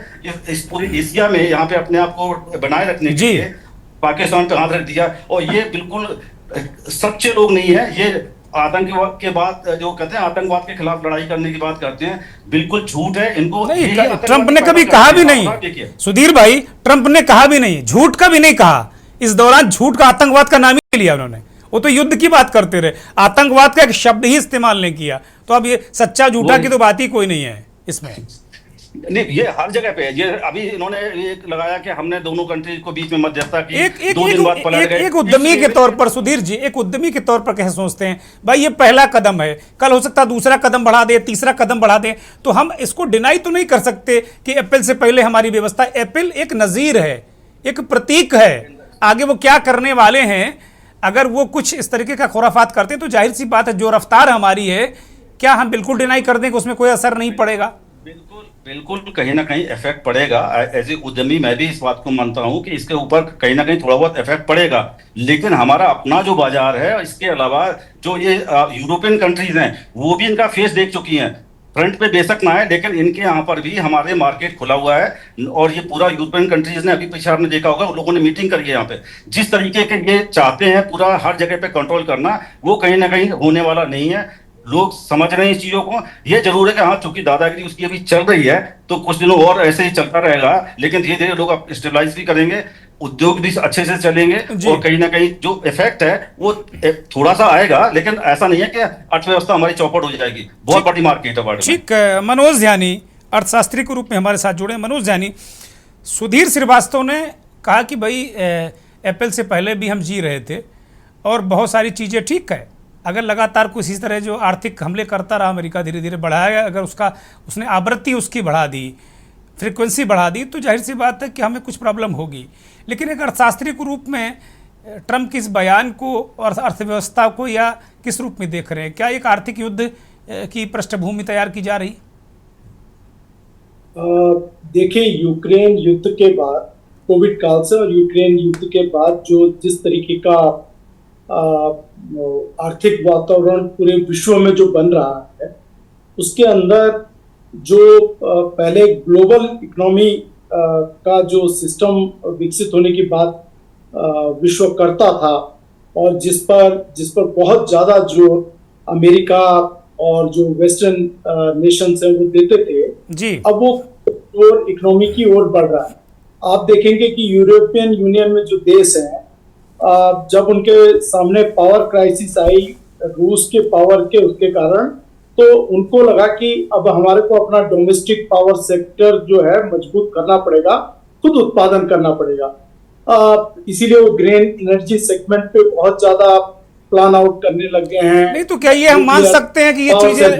इस पूरी एशिया में यहाँ पे अपने आप को बनाए रखने के लिए पाकिस्तान पे हाथ रख दिया। और ये बिल्कुल सच्चे लोग नहीं है। ये आतंकवाद के बाद जो कहते हैं आतंकवाद के खिलाफ लड़ाई करने की बात करते हैं, बिल्कुल झूठ है। इनको नहीं, ट्रंप ने कभी कहा भी नहीं, सुधीर भाई, ट्रंप ने कहा भी नहीं, झूठ का भी नहीं कहा। इस दौरान झूठ का, आतंकवाद का नाम ही नहीं लिया उन्होंने। वो तो युद्ध की बात करते रहे, आतंकवाद का एक शब्द ही इस्तेमाल नहीं किया। तो अब ये सच्चा झूठा की तो बात ही कोई नहीं है इसमें। नहीं, ये हर जगह पे है। ये अभी इन्होंने एक लगाया कि हमने दोनों कंट्री को बीच में मध्यस्थता की, दो दिन बाद पलट गए। एक उद्यमी के तौर पर सुधीर जी, एक उद्यमी के तौर पर कैसे सोचते हैं भाई, ये पहला कदम है, कल हो सकता है दूसरा कदम बढ़ा दे, तीसरा कदम बढ़ा दे, तो हम इसको डिनाई तो नहीं कर सकते कि एप्पल से पहले हमारी व्यवस्था। एप्पल एक नजीर है, एक प्रतीक है, आगे वो क्या करने वाले हैं। अगर वो कुछ इस तरीके का खुराफात करते हैं तो जाहिर सी बात है जो रफ्तार हमारी है, क्या हम बिल्कुल डिनाई कर दें कि उसमें कोई असर नहीं पड़ेगा? बिल्कुल बिल्कुल, कहीं ना कहीं इफेक्ट पड़ेगा। एज ए उद्यमी मैं भी इस बात को मानता हूं कि इसके ऊपर कहीं ना कहीं थोड़ा बहुत इफेक्ट पड़ेगा, लेकिन हमारा अपना जो बाजार है, इसके अलावा जो ये यूरोपियन कंट्रीज हैं वो भी इनका फेस देख चुकी हैं। फ्रंट पे बेशक ना है, लेकिन इनके यहाँ पर भी हमारे मार्केट खुला हुआ है। और ये पूरा यूरोपियन कंट्रीज ने, अभी पीछे आपने देखा होगा, उन लोगों ने मीटिंग करी है यहाँ पे। जिस तरीके के ये चाहते हैं पूरा हर जगह पे कंट्रोल करना, वो कहीं ना कहीं होने वाला नहीं है। लोग समझ रहे हैं इस चीजों को। ये जरूर है कि हाँ, चूंकि दादागिरी उसकी अभी चल रही है तो कुछ दिनों और ऐसे ही चलता रहेगा, लेकिन धीरे धीरे लोग अब स्टेबलाइज भी करेंगे, उद्योग भी अच्छे से चलेंगे, और कहीं ना कहीं जो इफेक्ट है वो थोड़ा सा आएगा, लेकिन ऐसा नहीं है कि अर्थव्यवस्था हमारी चौपट हो जाएगी। बहुत बड़ी मार्केट है वर्ल्ड में। ठीक, मनोज ध्यानी अर्थशास्त्री के रूप में हमारे साथ जुड़े। मनोज ध्यानी, सुधीर श्रीवास्तव ने कहा कि भाई एप्पल से पहले भी हम जी रहे थे और बहुत सारी चीज़ें ठीक है, अगर लगातार कुछ इसी तरह जो आर्थिक हमले करता रहा, अमेरिका धीरे धीरे बढ़ाया, अगर उसने आवृत्ति उसकी बढ़ा दी, फ्रीक्वेंसी बढ़ा दी, तो जाहिर सी बात है कि हमें कुछ प्रॉब्लम होगी। लेकिन एक अर्थशास्त्री के रूप में ट्रंप के इस बयान को और अर्थव्यवस्था को या किस रूप में देख रहे हैं? क्या एक आर्थिक युद्ध की पृष्ठभूमि तैयार की जा रही? देखिए, यूक्रेन युद्ध के बाद, कोविड काल से और यूक्रेन युद्ध के बाद जो जिस तरीके का आर्थिक वातावरण पूरे विश्व में जो बन रहा है, उसके अंदर जो पहले ग्लोबल इकोनॉमी का जो सिस्टम विकसित होने की बात विश्व करता था और जिस पर बहुत ज्यादा जो अमेरिका और जो वेस्टर्न नेशंस हैं वो देते थे जी, अब वो और इकोनॉमी की ओर बढ़ रहा है। आप देखेंगे कि यूरोपियन यूनियन में जो देश हैं, जब उनके सामने पावर क्राइसिस आई रूस के पावर के उसके कारण, तो उनको लगा कि अब हमारे को अपना डोमेस्टिक पावर सेक्टर जो है मजबूत करना पड़ेगा, खुद उत्पादन करना पड़ेगा। इसीलिए वो ग्रीन एनर्जी सेगमेंट पे बहुत ज्यादा प्लान आउट करने लग गए हैं। नहीं तो क्या ये हम मान सकते हैं कि ये चीजें,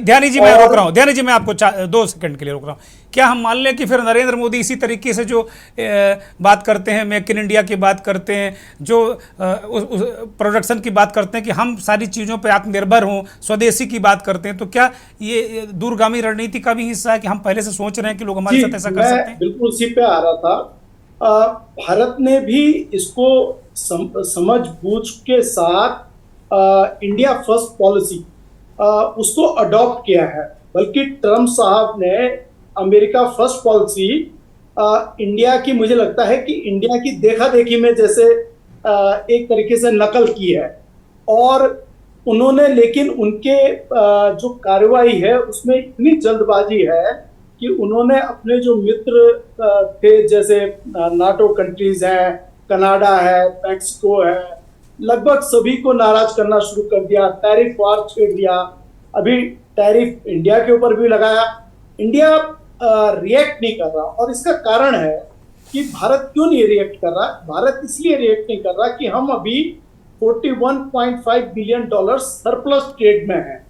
ध्यानी जी मैं रोक रहा हूँ, ध्यानी जी मैं आपको 2 सेकंड के लिए रोक रहा हूँ। क्या हम मान लें कि फिर नरेंद्र मोदी इसी तरीके से जो बात करते हैं, मेक इन इंडिया की बात करते हैं, जो प्रोडक्शन की बात करते हैं कि हम सारी चीज़ों पे आत्मनिर्भर हों, स्वदेशी की बात करते हैं, तो क्या ये दूरगामी रणनीति का भी हिस्सा है कि हम पहले से सोच रहे हैं कि लोग हमारे साथ ऐसा कर सकते हैं? बिल्कुल उसी पे आ रहा था। भारत ने भी इसको समझ बूझ के साथ इंडिया फर्स्ट पॉलिसी उसको अडॉप्ट किया है। बल्कि ट्रम्प साहब ने अमेरिका फर्स्ट पॉलिसी इंडिया की, मुझे लगता है कि इंडिया की देखा देखी में जैसे एक तरीके से नकल की है। और उन्होंने, लेकिन उनके जो कार्रवाई है उसमें इतनी जल्दबाजी है कि उन्होंने अपने जो मित्र थे, जैसे नाटो कंट्रीज हैं, कनाडा है, मैक्सिको है, लगभग सभी को नाराज करना शुरू कर दिया, टैरिफ वार छेड़ दिया। अभी टैरिफ इंडिया के ऊपर भी लगाया। इंडिया रिएक्ट नहीं कर रहा और इसका कारण है कि भारत क्यों नहीं रिएक्ट कर रहा। भारत इसलिए रिएक्ट नहीं कर रहा कि हम अभी $41.5 बिलियन सरप्लस ट्रेड में है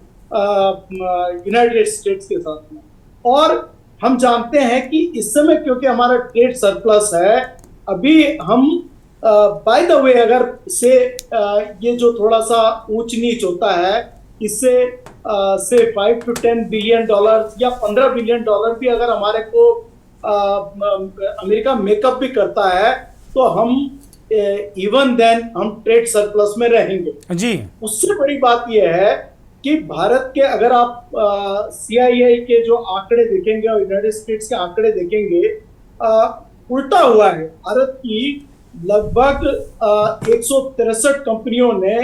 यूनाइटेड स्टेट्स के साथ में। और हम जानते हैं कि इस समय क्योंकि हमारा ट्रेड सरप्लस है, अभी हम बाय द वे अगर से ये जो थोड़ा सा ऊंच नीच होता है, इससे से $5 to $10 बिलियन या $15 बिलियन भी अगर हमारे को अमेरिका मेकअप भी करता है, तो हम इवन देन हम ट्रेड सरप्लस में रहेंगे जी। उससे बड़ी बात यह है कि भारत के, अगर आप CIA के जो आंकड़े देखेंगे और यूनाइटेड स्टेट्स के आंकड़े देखेंगे, उल्टा हुआ है। भारत की लगभग 163 कंपनियों ने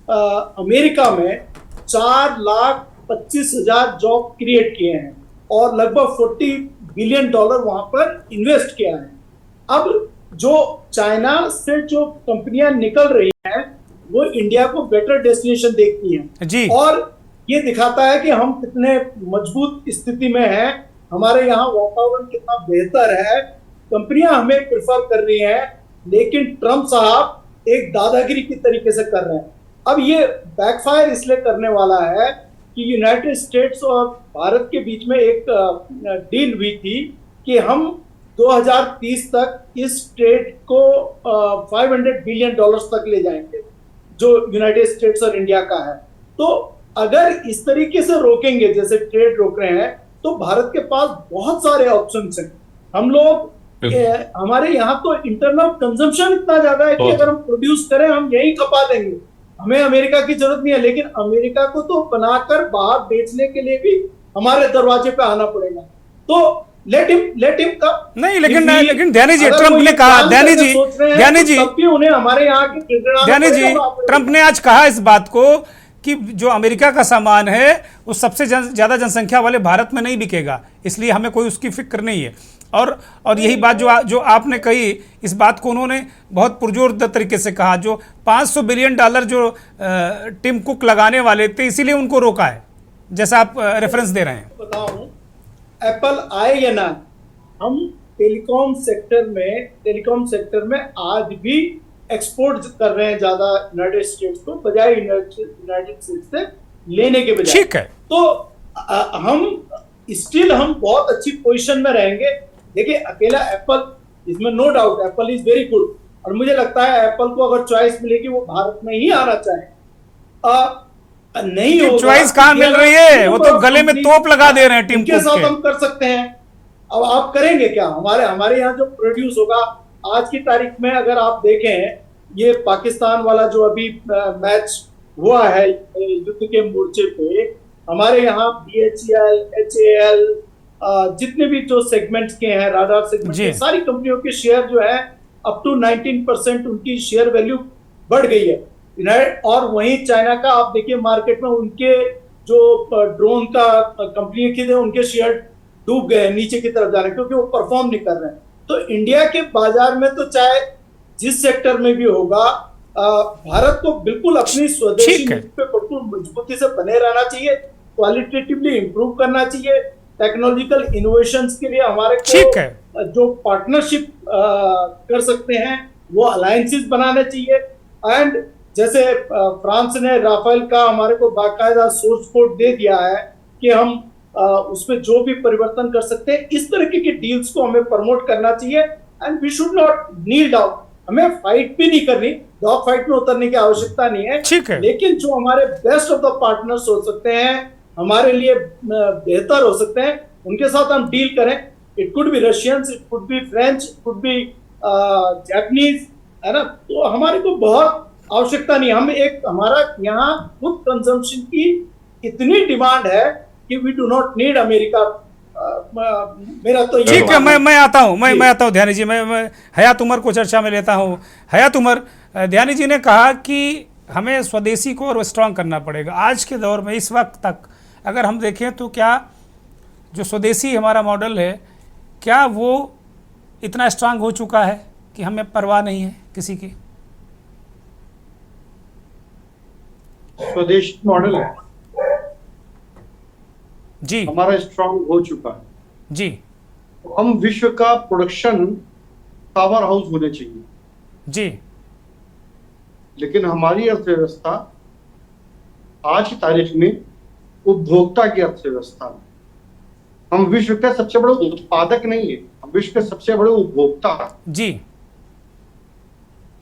अमेरिका में 4,25,000 जॉब क्रिएट किए हैं और लगभग $40 बिलियन वहां पर इन्वेस्ट किया है। अब जो चाइना से जो कंपनियां निकल रही हैं, वो इंडिया को बेटर डेस्टिनेशन देखती हैं जी। और ये दिखाता है कि हम कितने मजबूत स्थिति में हैं, हमारे यहाँ वातावरण कितना बेहतर है, कंपनियां हमें प्रेफर कर रही हैं। लेकिन ट्रम्प साहब एक दादागिरी की तरीके से कर रहे हैं। अब ये बैकफायर इसलिए करने वाला है कि यूनाइटेड स्टेट्स और भारत के बीच में एक डील हुई थी कि हम 2030 तक इस ट्रेड को $500 बिलियन तक ले जाएंगे, जो यूनाइटेड स्टेट्स और इंडिया का है। तो अगर इस तरीके से रोकेंगे जैसे ट्रेड रोक रहे हैं, तो भारत के पास बहुत सारे ऑप्शंस हैं। हम लोग हमारे यहाँ तो इंटरनल कंजम्पशन इतना ज्यादा है कि अगर हम प्रोड्यूस करें हम यही खपा देंगे, हमें अमेरिका की जरूरत नहीं है। लेकिन अमेरिका को तो बनाकर बाहर बेचने के लिए भी हमारे दरवाजे पे आना पड़ेगा। तो लेट हिम कम। नहीं, लेकिन ध्यानी जी, ट्रम्प ने कहा, ध्यानी जी उन्हें हमारे यहाँ की ध्यानी जी, ट्रम्प ने आज कहा इस बात को कि जो अमेरिका का सामान है वो सबसे ज्यादा जनसंख्या वाले भारत में नहीं बिकेगा, इसलिए हमें कोई उसकी फिक्र नहीं है। और यही बात जो आपने कही, इस बात को उन्होंने बहुत पुरजोर तरीके से कहा। जो $500 बिलियन जो टिम कुक लगाने वाले थे, इसीलिए उनको रोका है, जैसा आप रेफरेंस दे रहे हैं। बताऊं, एप्पल आए या ना, हम टेलीकॉम सेक्टर में आज भी एक्सपोर्ट कर रहे हैं ज्यादा यूनाइटेड स्टेट्स को, बजाय यूनाइटेड स्टेट्स से लेने के बजाय। ठीक है, तो हम बहुत अच्छी पोजीशन में रहेंगे। देखिए, अकेला एप्पल, इसमें no doubt Apple is very good, और मुझे लगता है एप्पल को अगर चॉइस मिलेगी वो भारत में ही आना चाहे। नहीं होगा, चॉइस कहाँ मिल रही है? वो तो गले में तोप लगा दे रहे हैं टीम के साथ हम कर सकते हैं। अब आप करेंगे क्या? हमारे हमारे यहाँ जो प्रोड्यूस होगा आज की तारीख में, अगर आप देखें ये पाकिस्तान वाला जो अभी मैच हुआ है युद्ध के मोर्चे पे, हमारे यहाँ BHEL, HAL, जितने भी जो सेगमेंट्स के हैं, राडार सेगमेंट के, सारी कंपनियों के शेयर जो है अप टू 19% उनकी शेयर वैल्यू बढ़ गई है। और वहीं चाइना का आप देखिए मार्केट में उनके जो ड्रोन का कंपनी की थे उनके शेयर डूब गए नीचे की तरफ जा रहे हैं क्योंकि वो परफॉर्म नहीं कर रहे हैं। तो इंडिया के बाजार में तो चाहे जिस सेक्टर में भी होगा, भारत को बिल्कुल अपनी स्वदेशी नीति पे बिल्कुल मजबूती से बने रहना चाहिए, क्वालिटेटिवली इंप्रूव करना चाहिए। टेक्नोलॉजिकल इनोवेशंस के लिए हमारे को जो पार्टनरशिप कर सकते हैं वो अलायंसेस बनाने चाहिए। एंड जैसे फ्रांस ने राफेल का हमारे को बाकायदा सोर्स कोड दे दिया है कि हम उसमें जो भी परिवर्तन कर सकते हैं, इस तरह की डील्स को हमें प्रमोट करना चाहिए। And we should not kneel down, हमें फाइट भी नहीं करनी, डॉग फाइट में उतरने की आवश्यकता नहीं है, लेकिन जो हमारे बेस्ट ऑफ द पार्टनर्स हो सकते हैं, हमारे लिए बेहतर हो सकते हैं, उनके साथ हम डील करें। It could be Russians, it could be French, it could be Japanese, है ना। तो हमारे को बहुत आवश्यकता नहीं, हम एक हमारा यहाँ खुद कंजम्पशन की इतनी डिमांड है कि we do not need America. मेरा तो ठीक है, मैं आता हूँ, मैं आता हूँ ध्यानी जी, मैं हयात उमर को चर्चा में लेता हूँ। हयात उमर, ध्यानी जी ने कहा कि हमें स्वदेशी को और स्ट्रांग करना पड़ेगा। आज के दौर में इस वक्त तक अगर हम देखें तो क्या जो स्वदेशी हमारा मॉडल है, क्या वो इतना स्ट्रांग हो चुका है कि हमें परवाह नहीं है किसी की? स्वदेशी मॉडल है जी, हमारा स्ट्रांग हो चुका है जी। हम विश्व का प्रोडक्शन पावर हाउस होने चाहिए जी, लेकिन हमारी अर्थव्यवस्था आज की तारीख में उपभोक्ता की अर्थव्यवस्था है। हम विश्व के सबसे बड़े उत्पादक नहीं है, हम विश्व के सबसे बड़े उपभोक्ता जी।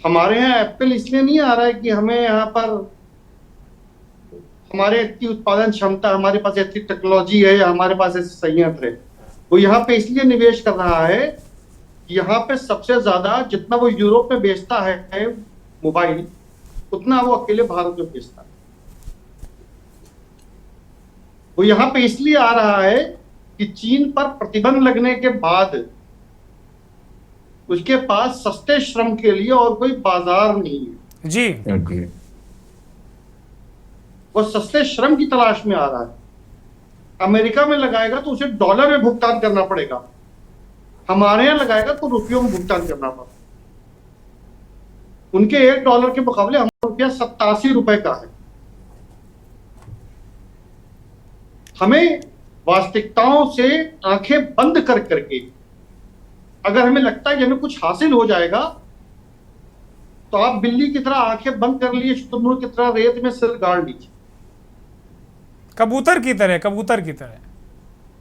हमारे यहाँ एप्पल इसलिए नहीं आ रहा है कि हमें यहाँ पर हमारे इतनी उत्पादन क्षमता, हमारे पास इतनी टेक्नोलॉजी है या हमारे पास ऐसे संयंत्र है। वो यहाँ पे इसलिए निवेश कर रहा है कि यहाँ पे सबसे ज्यादा जितना वो यूरोप में बेचता है मोबाइल, उतना वो अकेले भारत में बेचता है। वो यहाँ पे इसलिए आ रहा है कि चीन पर प्रतिबंध लगने के बाद उसके पास सस्ते श्रम के लिए और कोई बाजार नहीं है जी। वो सस्ते श्रम की तलाश में आ रहा है। अमेरिका में लगाएगा तो उसे डॉलर में भुगतान करना पड़ेगा, हमारे यहाँ लगाएगा तो रुपयों में भुगतान करना पड़ेगा। उनके $1 के मुकाबले हमारा रुपया 87 रुपए का है। हमें वास्तविकताओं से आंखें बंद कर करके अगर हमें लगता है कि हमें कुछ हासिल हो जाएगा, तो आप बिल्ली की तरह आंखें बंद कर लिए, शुतुरमुर्ग की तरह रेत में सिर गाड़ लीजिए। कबूतर की तरह, कबूतर की तरह,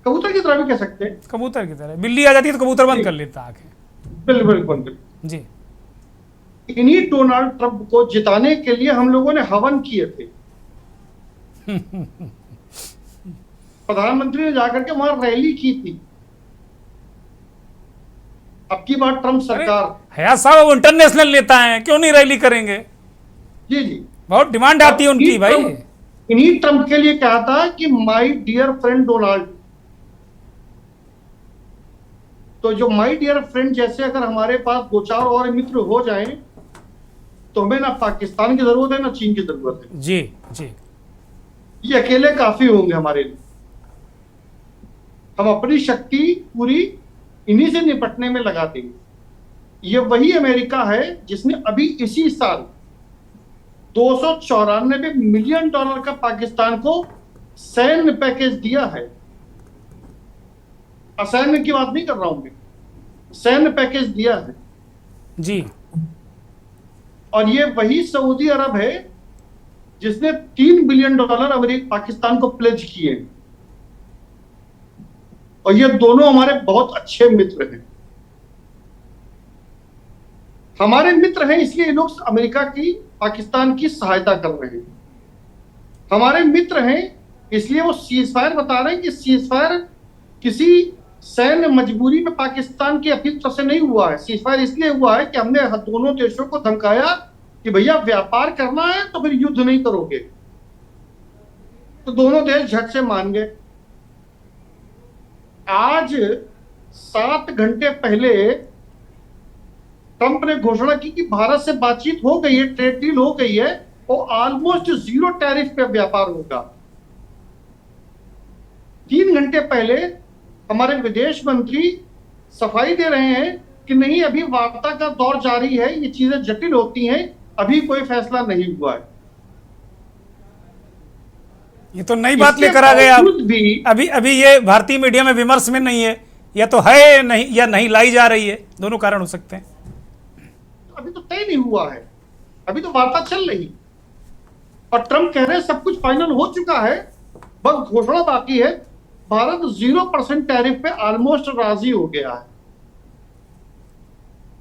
कबूतर की तरह भी कह सकते हैं। कबूतर की तरह बिल्ली आ जाती है तो कबूतर बंद कर लेता आंखें। बिल्कुल जी। इन्हीं डोनाल्ड ट्रंप को जिताने के लिए हम लोगों ने हवन किए थे। प्रधानमंत्री ने जाकर के वहां रैली की थी। अब की बार ट्रंप सरकार, हयात साहब वो इंटरनेशनल नेता हैं, क्यों नहीं रैली करेंगे? जी जी, बहुत डिमांड आती है उनकी भाई। इन्हीं ट्रंप के लिए कहा था कि माय डियर फ्रेंड डोनाल्ड। तो जो माय डियर फ्रेंड जैसे अगर हमारे पास 2-4 और मित्र हो जाएं, तो हमें ना पाकिस्तान की जरूरत है ना चीन की जरूरत है। जी जी, ये अकेले काफी होंगे हमारे लिए। हम अपनी शक्ति पूरी इन्हीं से निपटने में लगा देंगे। ये वही अमेरिका है जिसने अभी इसी साल $294 मिलियन का पाकिस्तान को सैन्य पैकेज दिया है। असैन्य की बात नहीं कर रहा हूं मैं, सैन्य पैकेज दिया है जी। और ये वही सऊदी अरब है जिसने $3 बिलियन अमेरिका पाकिस्तान को प्लेज किए। और ये दोनों हमारे बहुत अच्छे मित्र हैं। हमारे मित्र हैं इसलिए ये लोग अमेरिका की, पाकिस्तान की सहायता कर रहे हैं। हमारे मित्र हैं इसलिए वो सीजफायर बता रहे हैं कि सीजफायर किसी सैन्य मजबूरी में पाकिस्तान की अपील तरफ से नहीं हुआ है। सीजफायर इसलिए हुआ है कि हमने दोनों देशों को धमकाया कि भैया व्यापार करना है तो फिर युद्ध नहीं करोगे, तो दोनों देश झट से मान गए। आज 7 घंटे पहले ट्रंप ने घोषणा की कि भारत से बातचीत हो गई है, ट्रेड डील हो गई है और ऑलमोस्ट 0 टैरिफ पे व्यापार होगा। 3 घंटे पहले हमारे विदेश मंत्री सफाई दे रहे हैं कि नहीं, अभी वार्ता का दौर जारी है, ये चीजें जटिल होती हैं, अभी कोई फैसला नहीं हुआ है। ये तो नई बात लेकर आ गए आप। अभी अभी ये भारतीय मीडिया में विमर्श में नहीं है, या तो है नहीं या नहीं लाई जा रही है, दोनों कारण हो सकते हैं। अभी तो तय नहीं हुआ है, अभी तो वार्ता चल रही और ट्रंप कह रहे हैं सब कुछ फाइनल हो चुका है, बस घोषणा बाकी है। भारत 0% टैरिफ पे ऑलमोस्ट राजी हो गया है।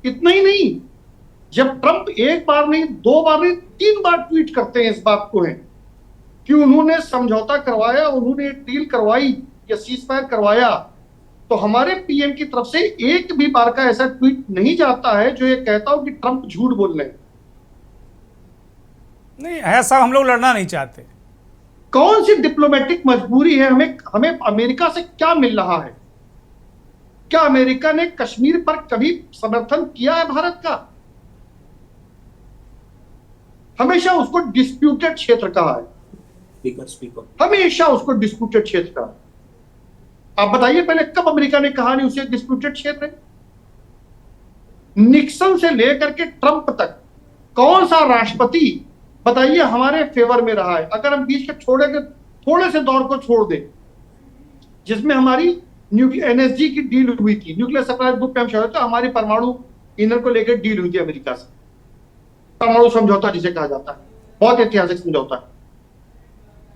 इतना ही नहीं, जब ट्रंप एक बार नहीं, 2 बार नहीं, 3 बार ट्वीट करते हैं इस बात को है कि उन्होंने समझौता करवाया, उन्होंने डील करवाई या सीजफायर करवाया, तो हमारे पीएम की तरफ से एक भी बार का ऐसा ट्वीट नहीं जाता है जो ये कहता हो कि ट्रंप झूठ बोल रहे हैं। नहीं, ऐसा हम लोग लड़ना नहीं चाहते। कौन सी डिप्लोमेटिक मजबूरी है? हमें अमेरिका से क्या मिल रहा है? क्या अमेरिका ने कश्मीर पर कभी समर्थन किया है भारत का? हमेशा उसको डिस्प्यूटेड क्षेत्र कहा है, हमेशा उसको डिस्प्यूटेड क्षेत्र कहा। आप बताइए पहले कब अमेरिका ने कहा नहीं उसे डिस्प्यूटेड क्षेत्र है? निक्सन से लेकर के ट्रंप तक कौन सा राष्ट्रपति बताइए हमारे फेवर में रहा है? अगर हम बीच के थोड़े से दौर को छोड़ दें जिसमें हमारी एनएसजी की डील हुई थी, न्यूक्लियर सप्लाई ग्रुप पे हम शायद, तो हमारी परमाणु ईंधन को लेकर डील हुई थी अमेरिका से, परमाणु समझौता जिसे कहा जाता है, बहुत ऐतिहासिक समझौता है।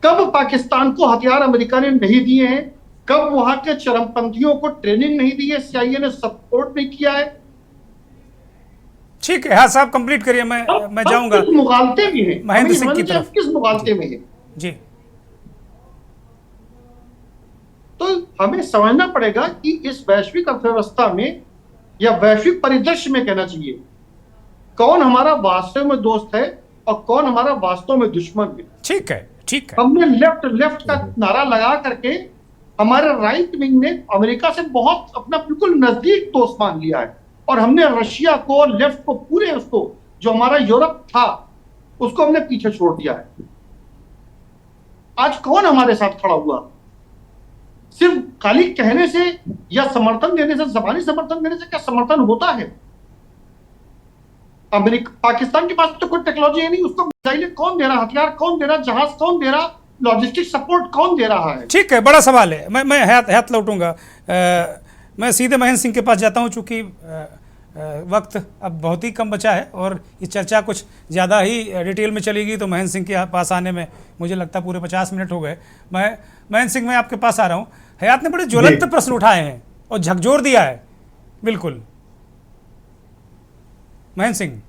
कब पाकिस्तान को हथियार अमेरिका ने नहीं दिए हैं? कब वहां के चरमपंथियों को ट्रेनिंग नहीं दी है? सीआईए ने सपोर्ट नहीं किया है? ठीक है, हाँ साहब कंप्लीट करिए, मैं जाऊंगा। किस मुगालते में है महेंद्र सिंह की तरफ, किस मुगालते में है जी। तो हमें समझना पड़ेगा कि इस वैश्विक अर्थव्यवस्था में या वैश्विक परिदृश्य में कहना चाहिए कौन हमारा वास्तव में दोस्त है और कौन हमारा वास्तव में दुश्मन है। ठीक है, ठीक है। हमने लेफ्ट का नारा लगा करके हमारे राइट विंग ने अमेरिका से बहुत अपना बिल्कुल नजदीक दोस्त मान लिया है और हमने रशिया को, लेफ्ट को, पूरे उसको जो हमारा यूरोप था उसको हमने पीछे छोड़ दिया है। आज कौन हमारे साथ खड़ा हुआ? सिर्फ खाली कहने से या समर्थन देने से, जबानी समर्थन देने से क्या समर्थन होता है? अमेरिका, पाकिस्तान के पास तो कोई टेक्नोलॉजी है नहीं, उसको मिसाइलें कौन दे रहा, हथियार कौन दे रहा, जहाज कौन दे रहा, लॉजिस्टिक सपोर्ट कौन दे रहा है? ठीक है, बड़ा सवाल है। मैं हाथ लौटूंगा। मैं सीधे महेंद्र सिंह के पास जाता हूं, चूंकि वक्त अब बहुत ही कम बचा है और ये चर्चा कुछ ज़्यादा ही डिटेल में चलेगी, तो महेंद्र सिंह के पास आने में मुझे लगता है पूरे 50 मिनट हो गए। महेंद्र सिंह, मैं आपके पास आ रहा हूँ। हयात ने बड़े ज्वलंत प्रश्न उठाए हैं और झकझोर दिया है, बिल्कुल। महेंद्र सिंह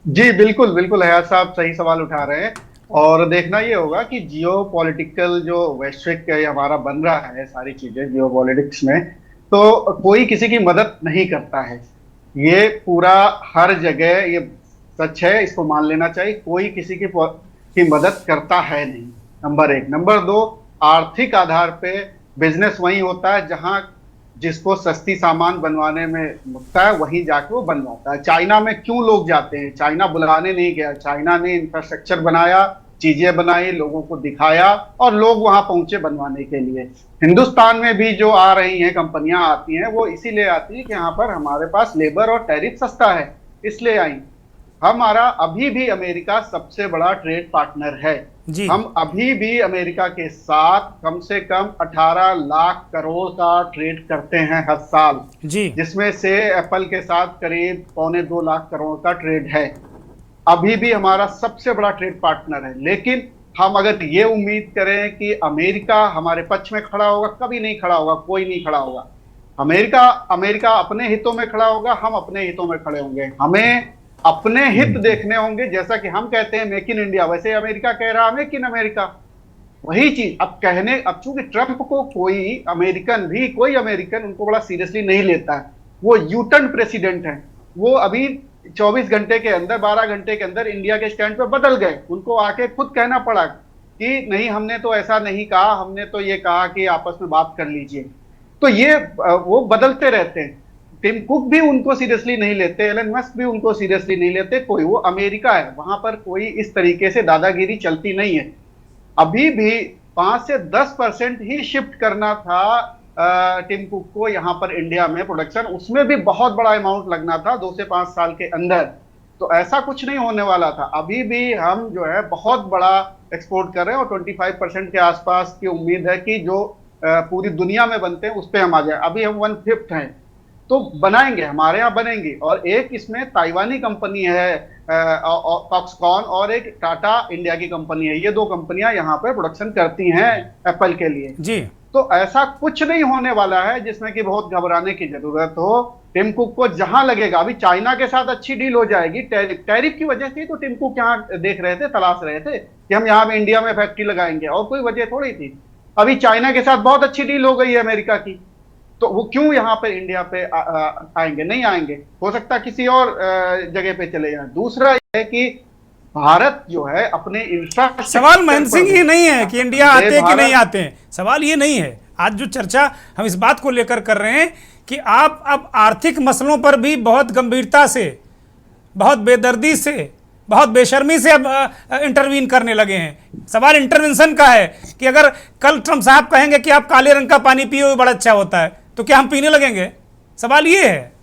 जी, बिल्कुल बिल्कुल हयात साहब सही सवाल उठा रहे हैं। और देखना ये होगा कि जियो पॉलिटिकल जो वैश्विक हमारा बन रहा है, सारी चीजें जियो पॉलिटिक्स में, तो कोई किसी की मदद नहीं करता है। ये पूरा हर जगह ये सच है, इसको मान लेना चाहिए। कोई किसी की मदद करता है नहीं, नंबर 1। नंबर 2, आर्थिक आधार पे बिजनेस वही होता है जहां जिसको सस्ती सामान बनवाने में मुकता है वहीं जाके वो बनवाता है। चाइना में क्यों लोग जाते हैं? चाइना बुलाने नहीं गया, चाइना ने इंफ्रास्ट्रक्चर बनाया, चीजें बनाई, लोगों को दिखाया और लोग वहां पहुंचे बनवाने के लिए। हिंदुस्तान में भी जो आ रही हैं कंपनियां आती हैं, वो इसीलिए आती है कि यहाँ पर हमारे पास लेबर और टैरिफ सस्ता है, इसलिए आई। हमारा अभी भी अमेरिका सबसे बड़ा ट्रेड पार्टनर है जी। हम अभी भी अमेरिका के साथ कम से कम 18 लाख करोड़ का ट्रेड करते हैं हर साल जी, जिसमें से एप्पल के साथ करीब 1.25 लाख करोड़ का ट्रेड है। अभी भी हमारा सबसे बड़ा ट्रेड पार्टनर है। लेकिन हम अगर ये उम्मीद करें कि अमेरिका हमारे पक्ष में खड़ा होगा, कभी नहीं खड़ा होगा, कोई नहीं खड़ा होगा। अमेरिका अपने हितों में खड़ा होगा, हम अपने हितों में खड़े होंगे। हमें अपने हित देखने होंगे, जैसा कि हम कहते हैं मेक इन इंडिया, वैसे अमेरिका कह रहा है मेक इन अमेरिका। वही चीज अब कहने, अब चूंकि ट्रंप को कोई अमेरिकन उनको बड़ा सीरियसली नहीं लेता है, वो यूटर्न प्रेसिडेंट है, वो अभी 24 घंटे के अंदर 12 घंटे के अंदर इंडिया के स्टैंड पे बदल गए, उनको आके खुद कहना पड़ा कि नहीं हमने तो ऐसा नहीं कहा, हमने तो ये कहा कि आपस में बात कर लीजिए। तो ये वो बदलते रहते हैं। टिम कुक भी उनको सीरियसली नहीं लेते, एलन मस्क भी उनको सीरियसली नहीं लेते, कोई, वो अमेरिका है, वहां पर कोई इस तरीके से दादागिरी चलती नहीं है। अभी भी 5 से 10% ही शिफ्ट करना था टिम कुक को यहाँ पर इंडिया में प्रोडक्शन, उसमें भी बहुत बड़ा अमाउंट लगना था 2 से 5 साल के अंदर। तो ऐसा कुछ नहीं होने वाला था। अभी भी हम जो है बहुत बड़ा एक्सपोर्ट कर रहे हैं और 25% के आसपास की उम्मीद है कि जो पूरी दुनिया में बनते हैं उस पर हम आ जाए। अभी हम 1/5 हैं, तो बनाएंगे, हमारे यहाँ बनेंगे। और एक इसमें ताइवानी कंपनी है फॉक्सकॉन, और एक टाटा इंडिया की कंपनी है, ये 2 कंपनियां यहाँ पे प्रोडक्शन करती हैं एप्पल के लिए जी। तो ऐसा कुछ नहीं होने वाला है जिसमें कि बहुत घबराने की जरूरत हो। टिम कुक को जहां लगेगा, अभी चाइना के साथ अच्छी डील हो जाएगी, टैरिफ की वजह से तो टिम कुक यहाँ देख रहे थे, तलाश रहे थे कि हम यहाँ पे इंडिया में फैक्ट्री लगाएंगे, और कोई वजह थोड़ी थी। अभी चाइना के साथ बहुत अच्छी डील हो गई है अमेरिका की, तो वो क्यों यहाँ पे इंडिया पे आएंगे? नहीं आएंगे, हो सकता किसी और जगह पे चले जाएं। दूसरा ये है कि भारत जो है अपने इंफ्रास्ट्रक्चर, सवाल महेंद्र सिंह ये नहीं है कि इंडिया आते हैं कि नहीं आते हैं, सवाल ये नहीं है। आज जो चर्चा हम इस बात को लेकर कर रहे हैं कि आप अब आर्थिक मसलों पर भी बहुत गंभीरता से, बहुत बेदर्दी से, बहुत बेशर्मी से अब इंटरवीन करने लगे हैं। सवाल इंटरवेंशन का है कि अगर कल ट्रंप साहब कहेंगे कि आप काले रंग का पानी पियो वो बड़ा अच्छा होता है, तो क्या हम पीने लगेंगे? सवाल ये है।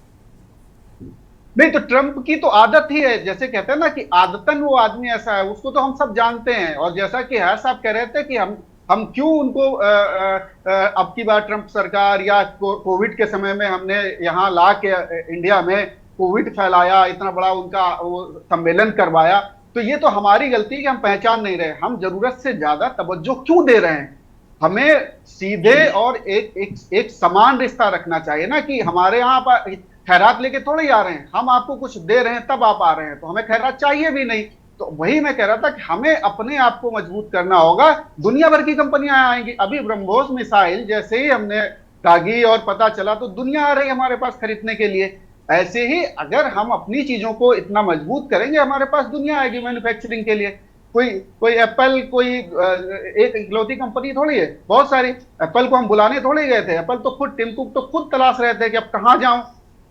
नहीं तो ट्रंप की तो आदत ही है, जैसे कहते हैं ना कि आदतन वो आदमी ऐसा है, उसको तो हम सब जानते हैं। और जैसा कि है साहब कह रहे थे कि हम क्यों उनको अब की बार ट्रंप सरकार या कोविड के समय में हमने यहाँ ला के इंडिया में कोविड फैलाया, इतना बड़ा उनका वो सम्मेलन करवाया, तो ये तो हमारी गलती है कि हम पहचान नहीं रहे। हम जरूरत से ज्यादा तवज्जो क्यों दे रहे हैं? हमें सीधे और एक समान रिश्ता रखना चाहिए ना, कि हमारे यहाँ पर खैरात लेके थोड़े ही आ रहे हैं, हम आपको कुछ दे रहे हैं तब आप आ रहे हैं, तो हमें खैरात चाहिए भी नहीं। तो वही मैं कह रहा था कि हमें अपने आप को मजबूत करना होगा। दुनिया भर की कंपनियां आएंगी, अभी ब्रह्मोस मिसाइल जैसे ही हमने दागी और पता चला तो दुनिया आ रही है हमारे पास खरीदने के लिए। ऐसे ही अगर हम अपनी चीजों को इतना मजबूत करेंगे, हमारे पास दुनिया आएगी मैन्युफैक्चरिंग के लिए। कोई एप्पल कोई एक इकलौती कंपनी थोड़ी है, बहुत सारी। एप्पल को हम बुलाने थोड़े गए थे, एप्पल तो खुद, टिम कुक तो खुद तलाश रहे थे कि अब कहाँ जाऊं,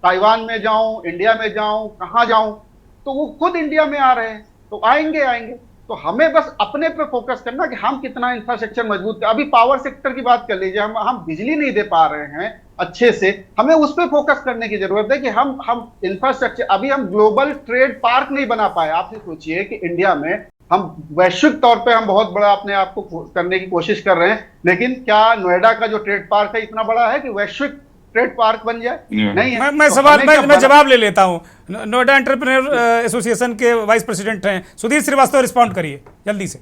ताइवान में जाऊं, इंडिया में जाऊं, कहाँ जाऊं, तो वो खुद इंडिया में आ रहे हैं। तो आएंगे। तो हमें बस अपने पे फोकस करना कि हम कितना इंफ्रास्ट्रक्चर मजबूत कर। अभी पावर सेक्टर की बात कर लीजिए, हम बिजली नहीं दे पा रहे हैं अच्छे से, हमें उस पर फोकस करने की जरूरत है कि हम इंफ्रास्ट्रक्चर, अभी हम ग्लोबल ट्रेड पार्क नहीं बना पाए। आप सोचिए कि इंडिया में हम वैश्विक तौर पे हम बहुत बड़ा अपने आप को करने की कोशिश कर रहे हैं, लेकिन क्या नोएडा का जो ट्रेड पार्क है इतना बड़ा है कि वैश्विक ट्रेड पार्क बन जाए? नहीं है। मैं जवाब ले लेता हूं। नोएडा एंटरप्रेन्योर एसोसिएशन के वाइस प्रेसिडेंट हैं सुधीर श्रीवास्तव, रिस्पॉन्ड करिए जल्दी से।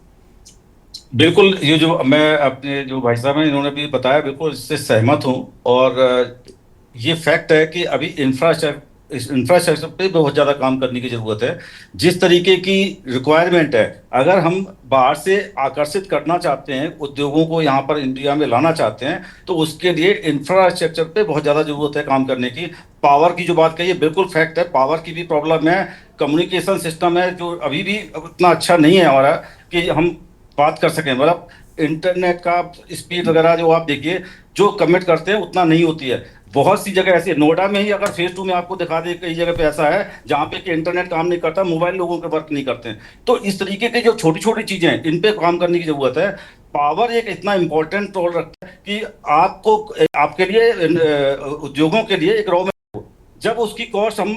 बिल्कुल, ये जो मैं अपने जो भाई साहब हैं इन्होंने भी बताया, बिल्कुल इससे सहमत हूं। और ये फैक्ट है कि अभी इंफ्रास्ट्रक्चर पे बहुत ज़्यादा काम करने की ज़रूरत है। जिस तरीके की रिक्वायरमेंट है, अगर हम बाहर से आकर्षित करना चाहते हैं, उद्योगों को यहाँ पर इंडिया में लाना चाहते हैं, तो उसके लिए इंफ्रास्ट्रक्चर पे बहुत ज़्यादा ज़रूरत है काम करने की। पावर की जो बात कही है, बिल्कुल फैक्ट है, पावर की भी प्रॉब्लम है। कम्युनिकेशन सिस्टम है जो अभी भी उतना अच्छा नहीं है हमारा कि हम बात कर सकें। मतलब इंटरनेट का स्पीड वगैरह जो आप देखिए, जो कमिट करते हैं उतना नहीं होती है। बहुत सी जगह ऐसी है, नोएडा में ही अगर फेज 2 में आपको दिखा दे, कई जगह पे ऐसा है जहाँ पे कि इंटरनेट काम नहीं करता, मोबाइल लोगों के वर्क नहीं करते हैं। तो इस तरीके की जो छोटी छोटी चीज़ें हैं, इन पे काम करने की ज़रूरत है। पावर एक इतना इंपॉर्टेंट रोल रखता है कि आपको, आपके लिए, उद्योगों के लिए एक रॉ में, जब उसकी कॉस्ट हम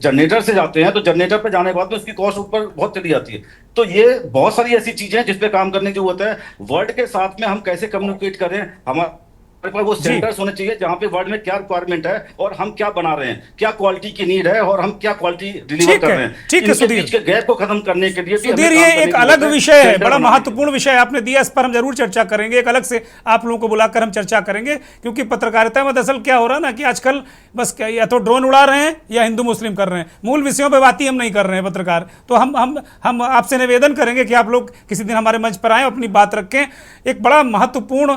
जनरेटर से जाते हैं तो जनरेटर पे जाने के बाद में उसकी कॉस्ट ऊपर बहुत चली जाती है। तो ये बहुत सारी ऐसी चीज़ें हैं जिस पे काम करने की जरूरत है। वर्ल्ड के साथ में हम कैसे कम्युनिकेट करें, हमारा पर वो सेंटर्स होने चाहिए जहां पे वर्ल्ड में क्या रिक्वायरमेंट है और हम क्या बना रहे हैं, क्या क्वालिटी की नीड है और हम क्या क्वालिटी डिलीवर कर रहे हैं। ठीक है इनके सुधीर, बीच के गैप को खत्म करने के लिए भी सुधीर हमें ये काम एक करने की अलग जरूरत विषय है, सेंटर बड़ा बनाने महत्वपूर्ण विषय आपने दिया, इस पर हम जरूर चर्चा करेंगे, एक अलग से आप लोगों को बुलाकर हम चर्चा करेंगे, क्योंकि पत्रकारिता में दरअसल क्या हो रहा है ना कि आजकल बस या तो ड्रोन उड़ा रहे हैं या हिंदू मुस्लिम कर रहे हैं, मूल विषयों पर बात ही हम नहीं कर रहे हैं पत्रकार। तो हम आपसे निवेदन करेंगे कि आप लोग किसी दिन हमारे मंच पर आएं, अपनी बात रखें। एक बड़ा महत्वपूर्ण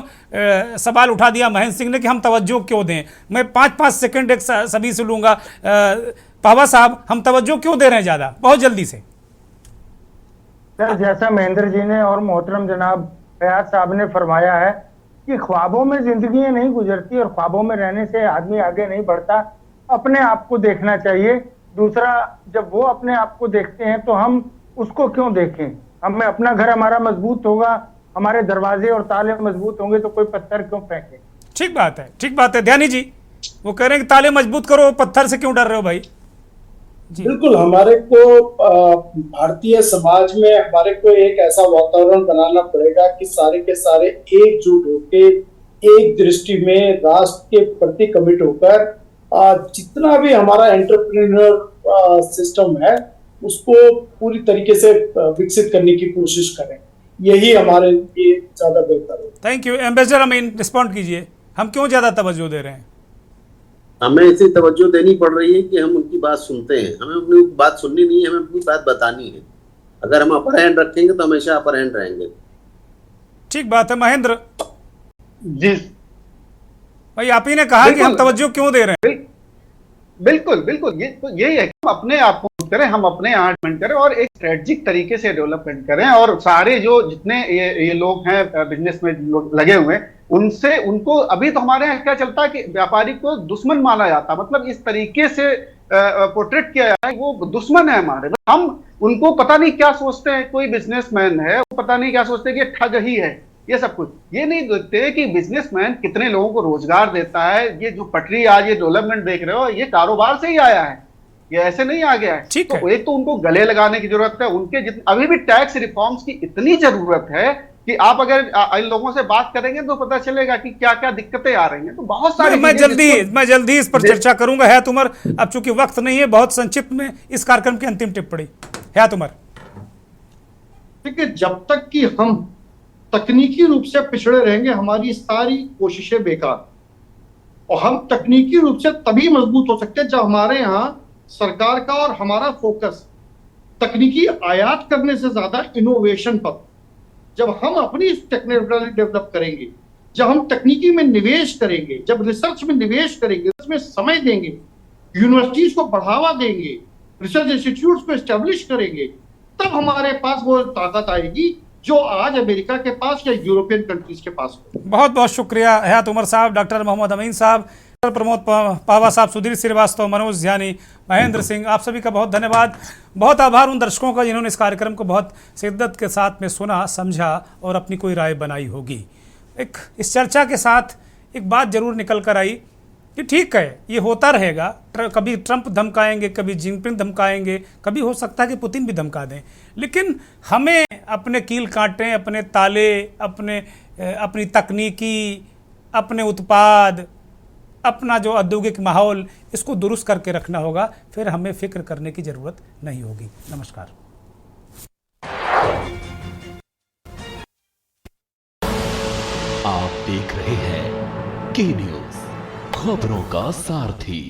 सवाल उठा दिया महेंद्र सिंह ने कि हम तवज्जो क्यों दें। मैं 5-5 सेकंड एक सभी से लूंगा। पावा साहब, हम तवज्जो क्यों दे रहे हैं ज्यादा, बहुत जल्दी से। सर, जैसा महेंद्र जी ने और मोहतरम जनाब फयाज साहब ने फरमाया है कि ख्वाबों में जिंदगी नहीं गुजरती और ख्वाबों में रहने से आदमी आगे नहीं बढ़ता, अपने आप को देखना चाहिए। दूसरा, जब वो अपने आप को देखते हैं तो हम उसको क्यों देखें। हमें अपना घर हमारा मजबूत होगा, हमारे दरवाजे और ताले मजबूत होंगे तो कोई पत्थर क्यों फेंके। ठीक बात है, ठीक बात है। ध्यानी जी वो कह रहे हैं कि ताले मजबूत करो, पत्थर से क्यों डर रहे हो भाई जी। बिल्कुल, हमारे को भारतीय समाज में हमारे को एक ऐसा वातावरण बनाना पड़ेगा कि सारे के सारे एकजुट होकर एक दृष्टि में राष्ट्र के प्रति कमिट होकर जितना भी हमारा एंटरप्रेन्योर सिस्टम है उसको पूरी तरीके से विकसित करने की कोशिश करें। यही हमारे लिए ज्यादा बेहतर है। Thank you. Ambassador Amin, respond कीजिए, हम क्यों ज्यादा तवज्जो दे रहे हैं। हमें इसे तवज्जो देनी पड़ रही है कि हम उनकी बात सुनते हैं, हमें अपनी बात सुननी नहीं है, हमें अपनी बात बतानी है। अगर हम अपर हैंड रखेंगे तो हमेशा अपर हैंड रहेंगे। ठीक बात है। महेंद्र जी भाई, आप ही ने कहा कि हम तवज्जो क्यों दे रहे हैं। बिल्कुल बिल्कुल, ये तो यही है कि हम अपने आप को करें, हम अपने यहाँ डेवलपमेंट करें और एक स्ट्रेटेजिक तरीके से डेवलपमेंट करें। और सारे जो जितने ये लोग हैं बिजनेस में लगे हुए हैं, उनसे उनको अभी तो हमारे यहाँ क्या चलता है कि व्यापारी को दुश्मन माना जाता है, मतलब इस तरीके से पोर्ट्रेट किया जाता है वो दुश्मन है हमारे। हम उनको पता नहीं क्या सोचते हैं, कोई बिजनेसमैन है वो पता नहीं क्या सोचते हैं कि ठग ही है, ये सब कुछ ये नहीं देखते कि बिजनेसमैन कितने लोगों को रोजगार देता है। ये जो पटरी आज ये डेवलपमेंट देख रहे हो, ये कारोबार से ही आया है, ये ऐसे नहीं आ गया है। तो एक तो उनको गले लगाने की जरूरत है, उनके अभी भी टैक्स रिफॉर्म्स की इतनी जरूरत है कि आप अगर इन लोगों से बात करेंगे तो पता चलेगा कि क्या क्या दिक्कतें आ रही हैं। तो बहुत सारी मैं जल्दी इस पर चर्चा करूंगा। है तुमर, अब चूंकि वक्त नहीं है, बहुत संक्षिप्त में इस कार्यक्रम की अंतिम टिप्पणी है तुमर। देखिए, जब तक कि हम तकनीकी रूप से पिछड़े रहेंगे हमारी सारी कोशिशें बेकार। और हम तकनीकी रूप से तभी मजबूत हो सकते हैं जब हमारे यहाँ सरकार का और हमारा फोकस तकनीकी आयात करने से ज्यादा इनोवेशन पर, जब हम अपनी टेक्नोलॉजी डेवलप करेंगे, जब हम तकनीकी में निवेश करेंगे, जब रिसर्च में निवेश करेंगे, उसमें समय देंगे, यूनिवर्सिटीज को बढ़ावा देंगे, रिसर्च इंस्टीट्यूट्स को एस्टेब्लिश करेंगे, तब हमारे पास वो ताकत आएगी जो आज अमेरिका के पास या यूरोपियन कंट्रीज के पास हो। बहुत बहुत शुक्रिया हयात उमर साहब, डॉक्टर मोहम्मद अमीन साहब, प्रमोद पावा साहब, सुधीर श्रीवास्तव, मनोज ध्यानी, महेंद्र सिंह, आप सभी का बहुत धन्यवाद। बहुत आभार उन दर्शकों का जिन्होंने इस कार्यक्रम को बहुत शिद्दत के साथ में सुना, समझा और अपनी कोई राय बनाई होगी। एक इस चर्चा के साथ एक बात जरूर निकल कर आई कि ठीक है, ये होता रहेगा, कभी ट्रंप धमकाएंगे, कभी जिनपिंग धमकाएंगे, कभी हो सकता है कि पुतिन भी धमका दें, लेकिन हमें अपने कील कांटे, अपने ताले, अपनी तकनीकी, अपने उत्पाद, अपना जो औद्योगिक माहौल, इसको दुरुस्त करके रखना होगा, फिर हमें फिक्र करने की ज़रूरत नहीं होगी। नमस्कार। आप देख रहे हैं के न्यूज़, खबरों का सारथी।